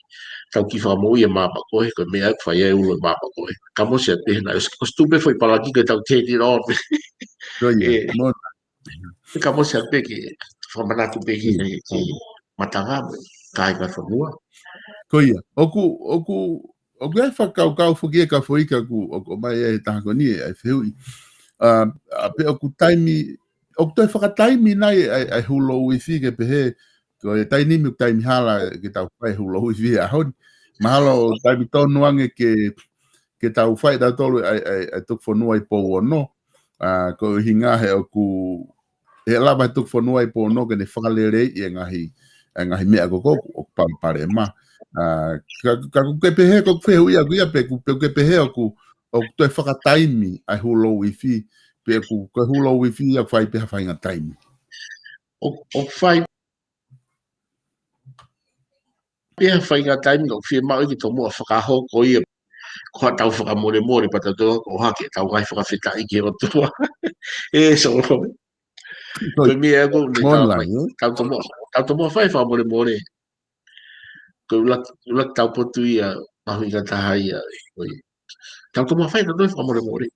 tau ki fa mo ia mapa ko me a fai e ulo mapa ko ka mo se te na o stupe foi para ki ke tau te di no Koia, e mo ka mo se pe ki fa manatu pe ki matanga kai ka fa mua koia. Oku e whakau whuki e ka whuika ku o mai e tahako ni e whihui. A pe oku taimi, oku toi whakataimi nai ai hulo wifi ke pehe, ko e taini mi taimi hala ke tau whai hulo wifi a hon. Mahalo taimi tonu ange ke tau whai tau tolu ai tuk whanua i pou no. Ko hinga he oku, he lava tuk whanua i pou no ke ne whakalere i ngahi mea koko o pampare ma. Ka ke pehe ko whehu ia kuia pe ke pehe o toi whakataimi ai hulo wifi pe ku hulo wifi ia whai peha whainga taimi. o fai pia fai nga taimi o fie mau ki tomo whakaho ko ia ko tau whakamore more pata to o hake tau ngai whakawhita i ke o tua e so ko mi e ko ni tau tomo fai whakamore more ko ulak tau potu ia mahu i ka tahai ia tau tomo fai tau whakamore more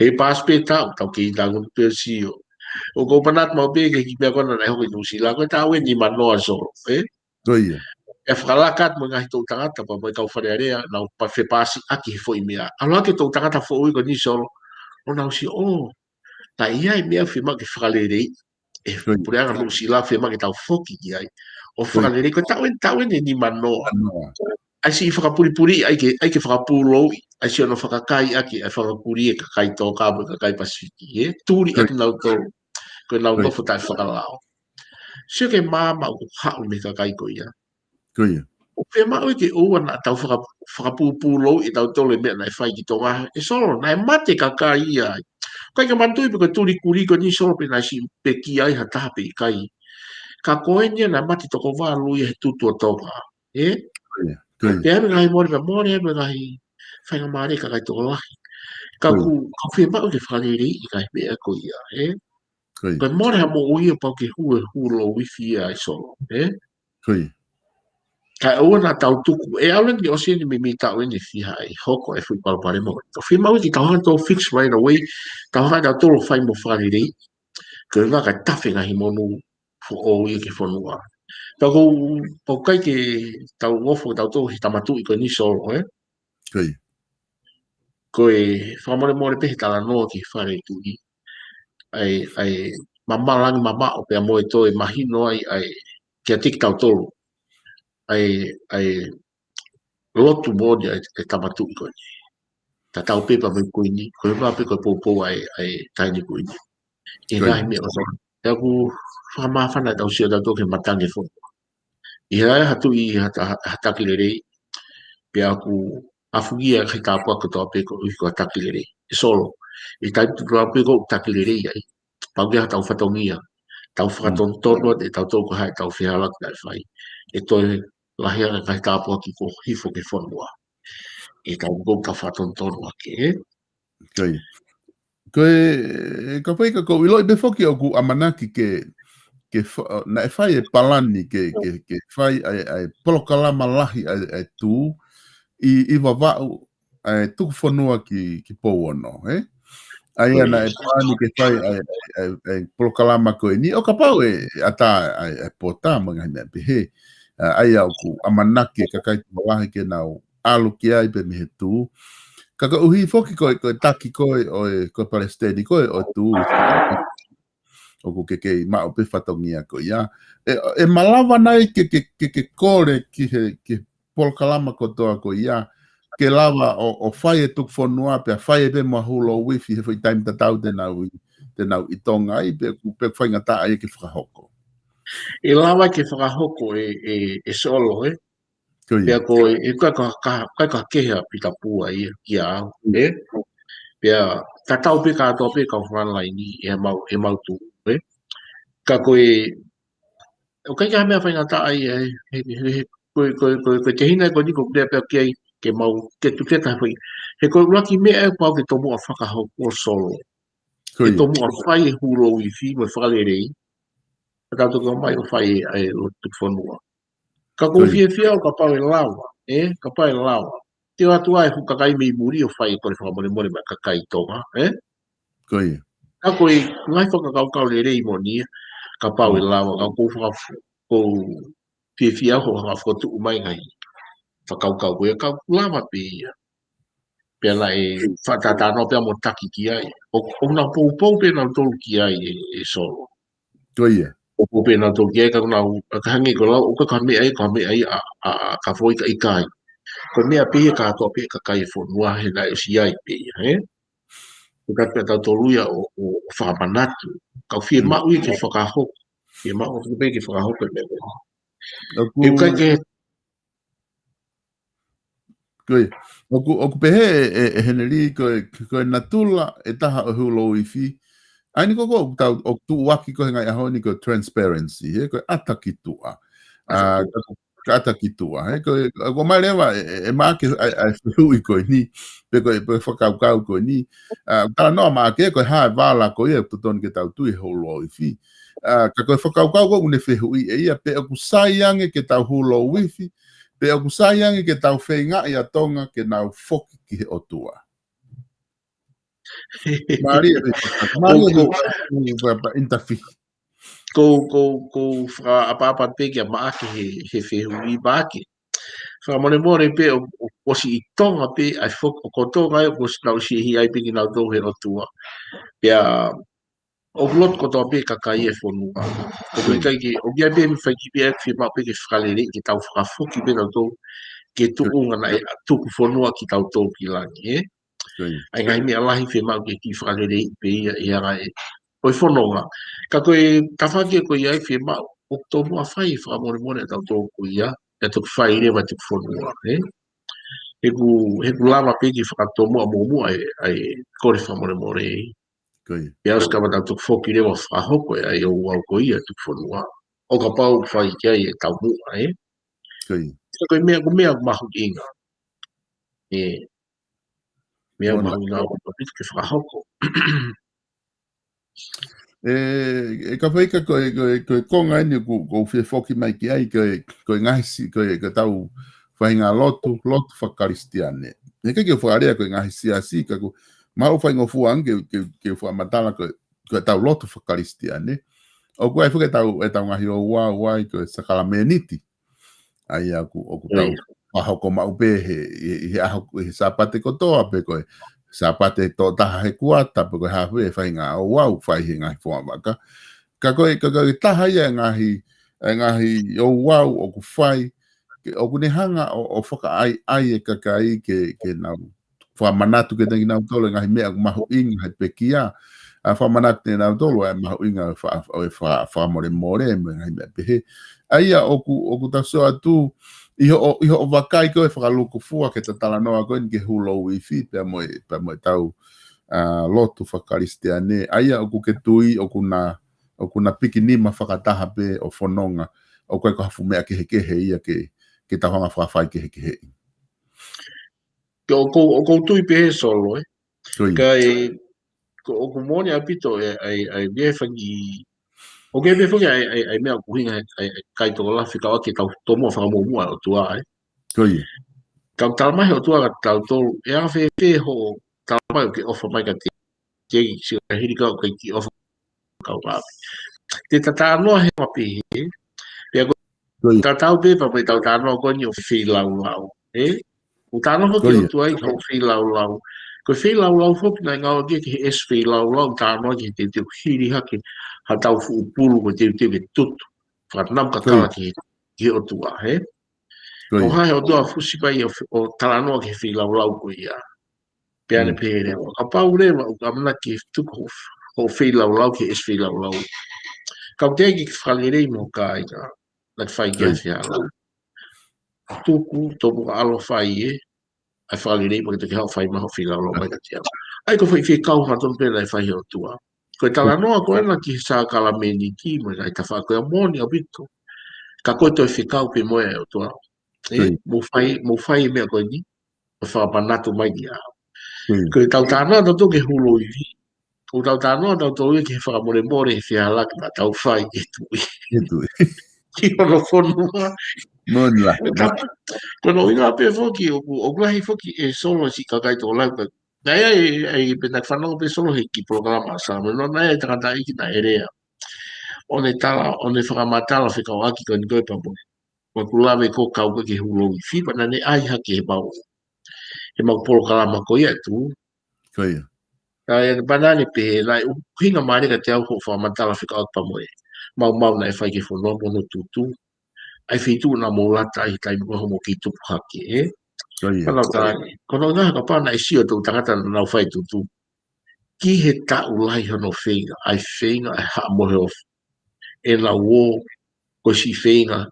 he pas pe tau ki dangun pe si o ko panat mau pe ke ki pe kona na hoki nusi la ko tau e ni manoa so Koia. e whakalakat mo ngahi tō tangata pa mai kau wharearea na pa whepasi aki he fo i mea. Alo ake tō tangata fo ui ko ni solo. O nau si, ta ia i mea whima ke whakalere e pureanga mo si la whima ke tau whoki ki ai. O whakalere ko tauen e ni manoa. Ai si i whakapuripuri ai ke whakapuro ai si ono whakakai aki ai whakapuri e kakai tō kāpua kakai pasifiki. Tūri atu nau tō ko nau tō whatai whakalao. Sio ke māma o hau me kakai ko ia. Koia. O pe mau ke ua na tau whakapupulo i tau tole mea na e whai ki tonga. E solo, na e mate ka kai ai. Kai ka mantui pe ka turi kuri ko ni solo pe na si pe ki ai ha taha pe i kai. Ka koenia na mate toko wālu i he tutua tonga. E? Pe ame ngai mori pe mori ame ngai whainga maare ka kai toko lahi. Ka pe mau ke whakariri i kai mea ko ia. E? Ka mori ha mo uia pau ke hulo wifi ai solo. E? Koia. Ka ua na tau tuku, e aule ni osi ni mimi tau ni fiha i hoko e fui palapare mo. Ka fui mau ki tau hana fix right away, tau hana tolo fai mo whakariri, ka nga ka tawhi ngahi monu fu o i ke whanua. Ka kou kai ke tau ngofo tau tolo hi tamatu i ko ni solo, Koia. Ko e whamore pehe tala noa ki whare tui. Ai mamalangi mama o pia moe to e mahino ai kia tik tau tolo. Ai lotu mode e tamatu i koe. Ta tau pepa me koe ni, koe mga pe koe popo ai taini koe ni. E ngai me o so. E aku whamawhana tau sio tau toke matange fo. I rai hatu i hataki le rei, pe aku afugia kai tāpua ko tau pe ko ui ko hataki le rei. E solo. I tai tau pe ko hataki le rei ai. Paugia tau whatongia. Tau whakatontono e tau toko hai tau whihalak nai whai. E toi lahia kai tāpua ki ko hifo ke whanua. E tau kou ka whatontono ake, Koia. Koe, ka whaika ko iloi be whoki o ku amanaki na e whai e palani ke whai ai polokalama lahi ai tū i wawau ai tuku whanua ki pou ono, Ai ana e palani ke whai ai polokalama koe ni, o ka pau e ata ai pota mga mea pehe. Ai au ku amanaki ka kai malahi ke nau alu ki ai pe mihe tū. Kaka uhi foki koe taki koe koe Palestini koe o tū o ku ke mao pe whatongia koe ia. E malawa nai ke kore ki polokalama kotoa koe ia. Ke lava o whai e tuk whanua pe a whai e pe mahulo wifi he whai taim tatau te nau i tonga ai pe whai ngata ai ke whakahoko. E lawa ke whakahoko e solo, Pea ko e kai ka kehea pita pua i a au, Pea ka tau pe ka atoa pe ka whanlai ni e mau tū, Ka koe o kai ka mea whainga ta ai ko te hina ko ni ko prea prea ke mau ke tu ke ta hui he ko raki mea e pau ke tomu a whakahau o solo ke tomu a whai e huro i fi mo whakarerei ka tau ko mai o whai ai o tu whanua ka ko fia o ka pau e lawa ka pau e lawa te atu ai hu ka kai mei muri o whai ko le whakamone mone ma ka kai tonga ka ko i ngai whakakau kau le rei mo ni ka pau e lawa ka ko whakafu ko fia ho whakafotu umai ngai whakaukau koe kau lama pe ia. Pea la e whatatano pea mo taki ki ai. O na pou pe na tolu ki ai e solo. O pou pe na tolu ki ai ka hangi ko lau o ka me ai ka foi ka ikai. Ko mea pe ka to pe ka kai fo noa he na si ai pe ia he. Ko ka pe ta tolu ia o whamanatu. Ka fie mau i ke whakahoko. Fie mau o pe ke whakahoko me ko. E ka ke Oku pehe e heneri ko na tula e taha o hulo i fi. Ai ni koko o tu waki ko ngai aho ni ko transparency he ko atakitua. Ka atakitua he ko mai lewa e ma ke ai hui ko ni pe ko whakau ko ni. Ta no ma ke ko ha vala ko e to ton ke tau tu i hulo i fi. Ka ko whakau ko une hui e ia pe oku saiange ke tau hulo i fi. Pe o kusaiangi ke tau whainga i a tonga ke nau foki ki he otua. Maria interfi. Ko fra apa pe ke maake he whehui maake. Fra mone pe o si i tonga pe ai fok o kotonga e o si nau si hi ai pe ki nau tau he otua. Pea o vlot ko tau pe kakai e whonua. O kai ke o bia pe mi whaiki pe e whi mau pe ke whakalere ke tau whakafoki pe nau tau ke tuunga na e tuku whonua ki tau tau ki langi, Ai ngai mea lahi whi mau ke ki whakalere pe ia anga e. Oi whononga. Ka koe tawhaki e koe iai whi mau o tau mua whai whakamone tau tau ko ia. E tuku whai rewa tuku whonua, He ku lama pe ki whakatou mua mua ai kore whakamone e. Pea os kama tau foki rewa whahoko e ai o wau ko ia tuk whanua. O ka pau whai kia e tau mua, Koe mea mahu inga. Mea mahu inga o papit ke whahoko. Ka whaika koe konga ini ko whi foki mai ki ai koe ngahisi koe tau whainga lotu whakaristiane. E kai ke whaarea koe ngahisi asi ka ko mau whainga fuang ke whamatala koe tau lotu whakaristiane. O koe whuke tau ngahi o wai koe sakalameniti. Ai aku tau wahoko mau pe he sapate kotoa pe koe. Sapate to taha he kuata pe koe hawhe whainga o wau whai he ngahi whamaka. Ka koe taha ia ngahi o wau o ku whai. O ku hanga o whaka ai e kakai ke nau. Whamanatu ke tangi nau tolo ngahi mea mahu inga hai pekia. Whamanatu ke nau tolo e mahu inga whamore ngahi mea pehe. Aia oku taso atu iho o wakai koe whakaluku fua ke tatala noa koe ke hulo wifi pe moe tau lotu whakaristiane. Aia oku ke tui oku na piki nima whakataha pe o whanonga o koe ko hafu mea kehe ia ke tahonga whawhai kehe. O kou pe solo, Kai o ku mone apito ai bia whangi o ke be fonga ai mea kuhinga ai kai to la fika o ke tau tomo fa mo mua o tua ai. Ka tal mai o tua ka tau e a fe ho tal mai ke ofa mai ka te si ka hiri ka ki ofa ka wa. Te tata no he ma pe. Pe ko tata pe pa pe tata no ko ni o fi lau. O tano ho ki o tua i ho fi lau. Ko fi lau fo na nga o ke es fi lau tano ki te hiri haki. Ha tau fu pulu ko te ke tutu. Whanam ka kala ki o tua, O hai o tua fusi pai o talanoa ke whilau ko ia. Peane pere. Ka pau rewa o ka mana ki tuku o whilau ke es whilau. Ka te ki whalerei mo ka i ka. Nat whai kia whiala. Tuku topu alo whai ai whalerei mo ke te hao whai maho whilau mai ka tia. Ai ko whai kau haton pere ai whai o tua. Ko tala noa ko ena ki sa kala meni ki mo ai ta fa ko moni o bito ka koe toi whikau pe moe o tua. Mo whai mea koe ni, o whapanatu mai ni a. Koe tau tānoa tau tō ke hulo i vi. O tau tānoa tau tō i ke whakamore more he whihala ki tau whai e tui. Ki ono whonua. Mona. Kono inga pe foki, o grahi foki e solo si kakai tō lau. Nai ai pena whanau pe solo he ki programa sa. No nai ai takata iki na erea. O ne whakamatala whikau aki koe ni koe pamoe. Wa kulawe ko kau ke hulo i fi, pana ne ai hake he mau. He mau programa ko ia tu. Koia. Ai banane pe lai hinga mai ka te au ko whamatala whikau aki pamoe. Mau na e whai ke whanau mono tutu. Ai whitu na moulata ai tai mo homo ki tupu hake, e? Kono tāne. Kono ngā ka pāna e sio tō tangata na nau whai tutu. Ki he tau lai hono whenga, ai whenga ai haa mohe ofu. E la wō, ko si whenga,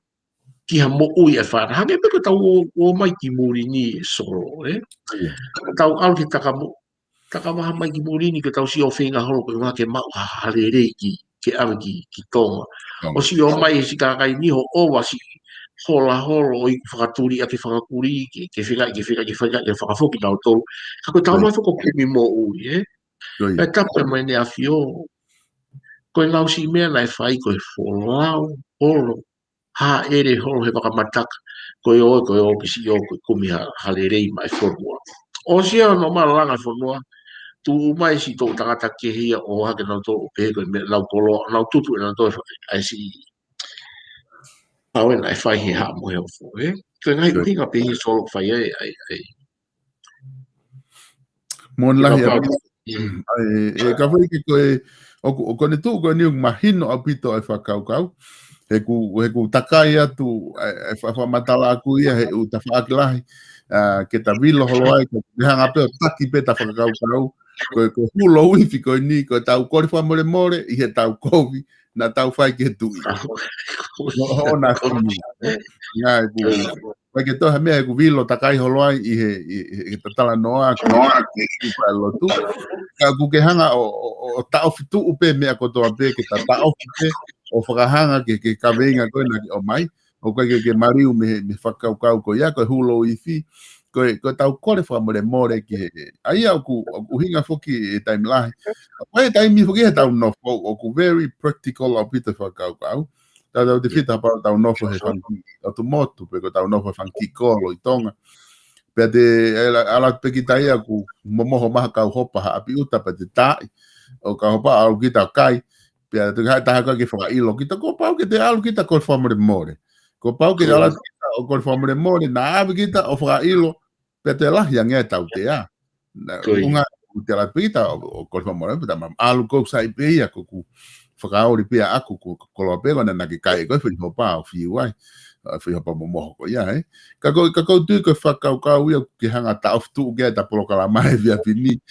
ki ha mo ui e whāna. Hange peko tau o mai ki muri ni e soro, e? Tau au ki taka maha mai ki muri ni, ka tau si o whenga holo, ko ngā ke mau hale rei ki awe ki tonga. O si o mai e si kakai ni ho owa si hola holo o i whakaturi a ke whakakuri ke whakafoki nao tō. Kako tau mai whako kumi mo ui, e? Pea tapu e mai ne a whio. Koe lau si mea nai whai koe wholau holo. Ha ere holo he whakamataka. Koe o ki si o koe kumi hale rei mai whonua. O sia no maralanga whonua. Tu mai si tō tangata ke hia o hake nau tō pehe koe me lau kolo, lau tutu e nau tō ai si awen ai whai he haa mohe o fo, e? Koe ngai hinga pehe solo whai ai. Mon lahi e ka whai ki koe o kone tū koe niu mahino a pito ai whakaukau. He ku takai atu e whamatala aku ia he u ta whaakilahi. Ke ta vilo holo ai, ke hanga peo taki pe ta whakaukau. Koe hulo uifi koe ni, koe tau kori whamore more, i he tau kovi, na tau whai ke tui. Ho na kumi. Ngā e ku, wai ke toha mea e ku vilo takai holo ai, i he tatala noa, ke upa lotu. Ka ku ke hanga o tau fitu upe mea kotoa pe, ke ta tau fitu o whakahanga ke kaweinga koe na ki o mai. O koe ke mariu me whakaukau ko ia, koe hulo uifi. Koe tau kore whamore more ki he. Ai au ku hinga whoki e taimi lahi. Koe taimi whoki he tau nofo, o ku very practical au pita whakaukau. Tau te whita pao tau nofo he whanki o tu motu, pe ko tau nofo whanki kolo i tonga. Pea te ala peki tai au ku momoho maha kau hopa ha api uta pa te tai. O kau hopa au ki tau kai. Pea te kai taha koe ki whakailo kita, ko pao ke te alu kita kore whamore more. Ko pao ke ala kita o kore whamore more, na awi kita o whakailo. Pea te lahi a ngea tau te a. Unga te la pita o kore whamore, pita alu kou sai peia ko ku whakaori pia aku ko koloa pego na naki kai koe whihopa o whiuai. Whihopa momoho ko ia, he. Ka kou tui koe whakaukau ia ki hanga ta oftu ugea ta polokala mai via pini.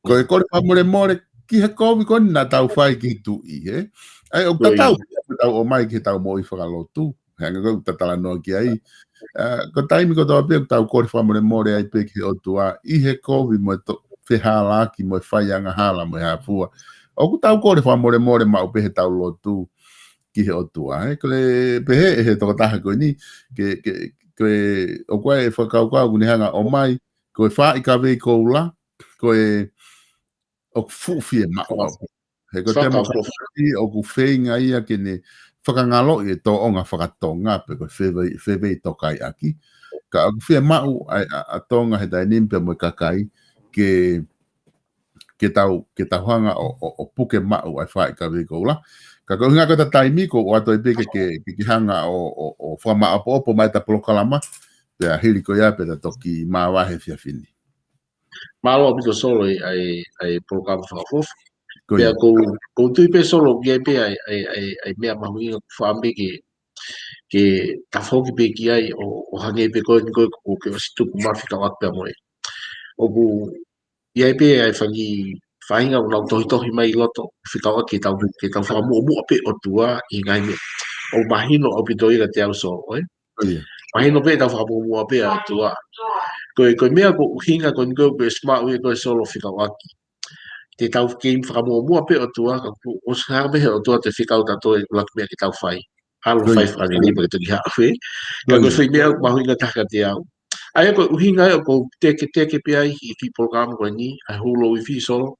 Koe kore whamore more, ki he kovi koni na tau whai ki tui, he. Ai o tatau, o mai ki tau moi whakalotu. Hanga koe tatala noa ki ai. Ko taimi ko toa pia tau kore whamore more ai pe ki o tua. I he kovi mo whihala ki mo whaianga hala mo hapua. O ku tau kore whamore more mau pe he tau lotu ki he o tua. Kole pehe he toko taha koe ni. Koe o koe e whakaukau kuni hanga o mai. Koe wha i ka vei kou la. Koe o fufi e mao. He ko te mo o ku whenga ia ke ne whakangalo i tō onga whakatonga pe ko whewei tokai aki. Ka aku whia mau a tonga he tai nimpe mo kakai ke tau hanga o puke mau ai whae ka wiko ula. Ka kau hinga kata taimi ko o ato i peke ke hanga o whama apo mai ta polokalama pe a hiri ko ia pe ta toki maa wahe whia whini. Malo abito solo ai programa whakafofu. Pea kou tui pe solo ki ai pe ai mea mahuinga whaambe ke tawhoki pe ki ai o hange pe koe ni koe ko ke wasituku mawhika wakpea moe. O ku i ai pe ai whangi whainga o nau tohi mai loto whika waki ke tau whakamu pe o tua i ngai me. O mahino o pito ira te au solo, eh? Mahino pe tau whakamu pe o tua. Koe mea ko hinga ko ni koe pe smart ui koe solo whika waki. Te tau game whakamua pe o tua, o sahara mehe o tua te whikau tato e laki mea ki tau whai. Halo 5 ali ni ba tagi hafe. Ka ko fai mea ma hui ngata ka te au. Ai ko uhinga ko teke pe ai i fi program ko ni ai holo i fi solo.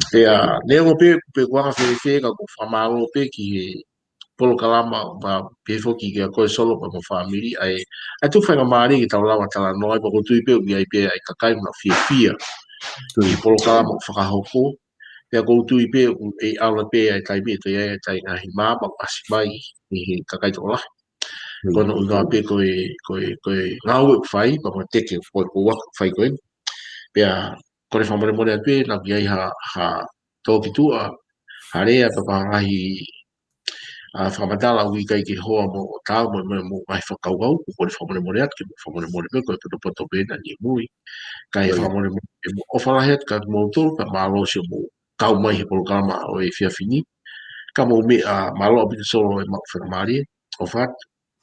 Pe a ne ngo pe kwa fe ka ko famalo pe ki polo kalama ba pe fo ki ko solo pa mo family ai tu fa mari ki tau lawa tala noi pa ko tu pe ai pe ai ka kai na fia. Ki polo kalama fa hoko. Pe ko tu pe e ala pe ai kai pe te ai tai na hima ba asibai ni ka kai tola. Kono unga pe ko ngau fai pa mo teke ko wa fai ko pe a ko le famole mo le pe na bi ai ha to ki tu a harea pa pa ngai a whamatala ui kai ki hoa mo o tau mo mai whakauau ko le whamone mo reat ki mo whamone mo pe ko te poto pena ni mui kai whamone mo o whalahet ka mo tolu ka malo si mo kau mai he programa o e fia fini ka mo me a malo abito solo e mau whanamari o what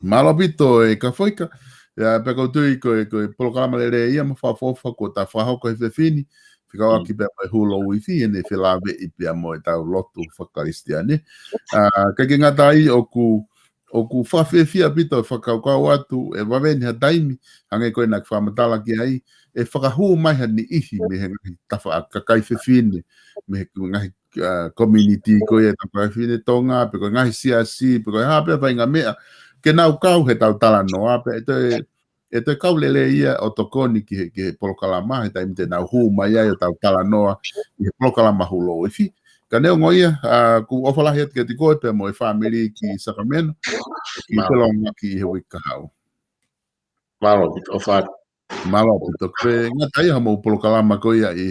malo abito e ka whaika pe ko tui ko programa le re ia mo whafofa ko ta whahoko e fia fini Whika aki pia mai hulo wifi ene whilawe i pia mo e tau lotu whakaristiane. Ka ki ngā tai o ku whawhiawhia pito e whakaukau atu e wawene ha taimi hange koe nak whamatala ki ai e whakahu mai ha ni ihi me he ngahi tawha a kakai whiwhine me he ngahi community koe e tawha whiwhine tonga pe koe ngahi siasi pe koe hapea whainga mea ke nau kau he tau tala noa pe e te kaulele ia o tokoni ki he polokalama he taimi te nau hu mai ai o tau tala noa i he polokalama hulo e fi. Ka neo ngoia ku ofalahi at ke te koe pe mo e whamiri ki Sacramento ki pelonga ki he wika hau. Malo bit o what. Malo bit o kwe ngā tai ha mo polokalama koe ia i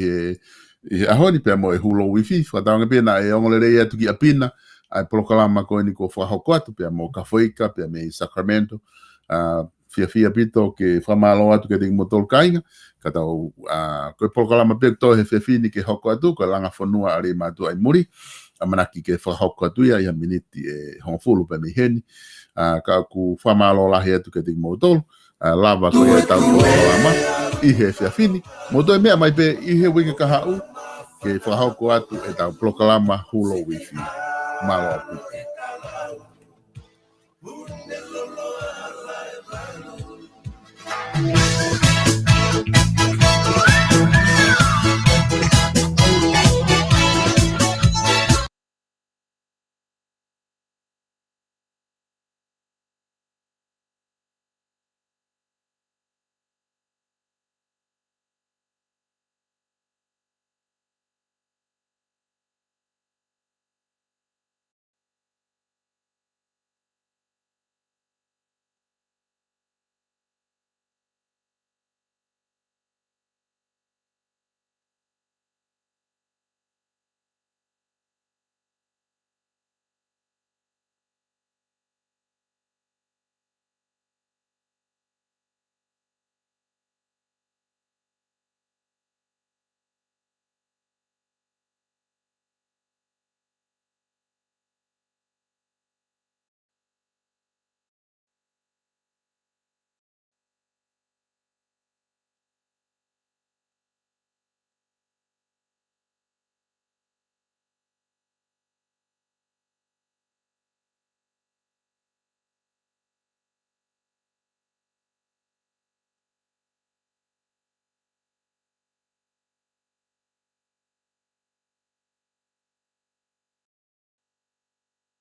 he ahoni pe mo e hulo wifi whataonga pena e ongolere ia tuki apina ai polokalama koe ni ko whahoko atu pe mo ka whaika pe me i Sacramento fia pito ke whamalo atu ke te motol kainga ka tau koe polokalama pe to he fia ke hoko atu ko langa whanua ari matu ai muri amanaki ke whahoko atu ia ia miniti e hongfulu pe me heni ka ku whamalo lahi atu ke te motol lava ko ia tau polokalama i he fia moto e mea mai pe i he winga ka hau ke whahoko atu e tau polokalama hulo wifi malo atu. Thank you.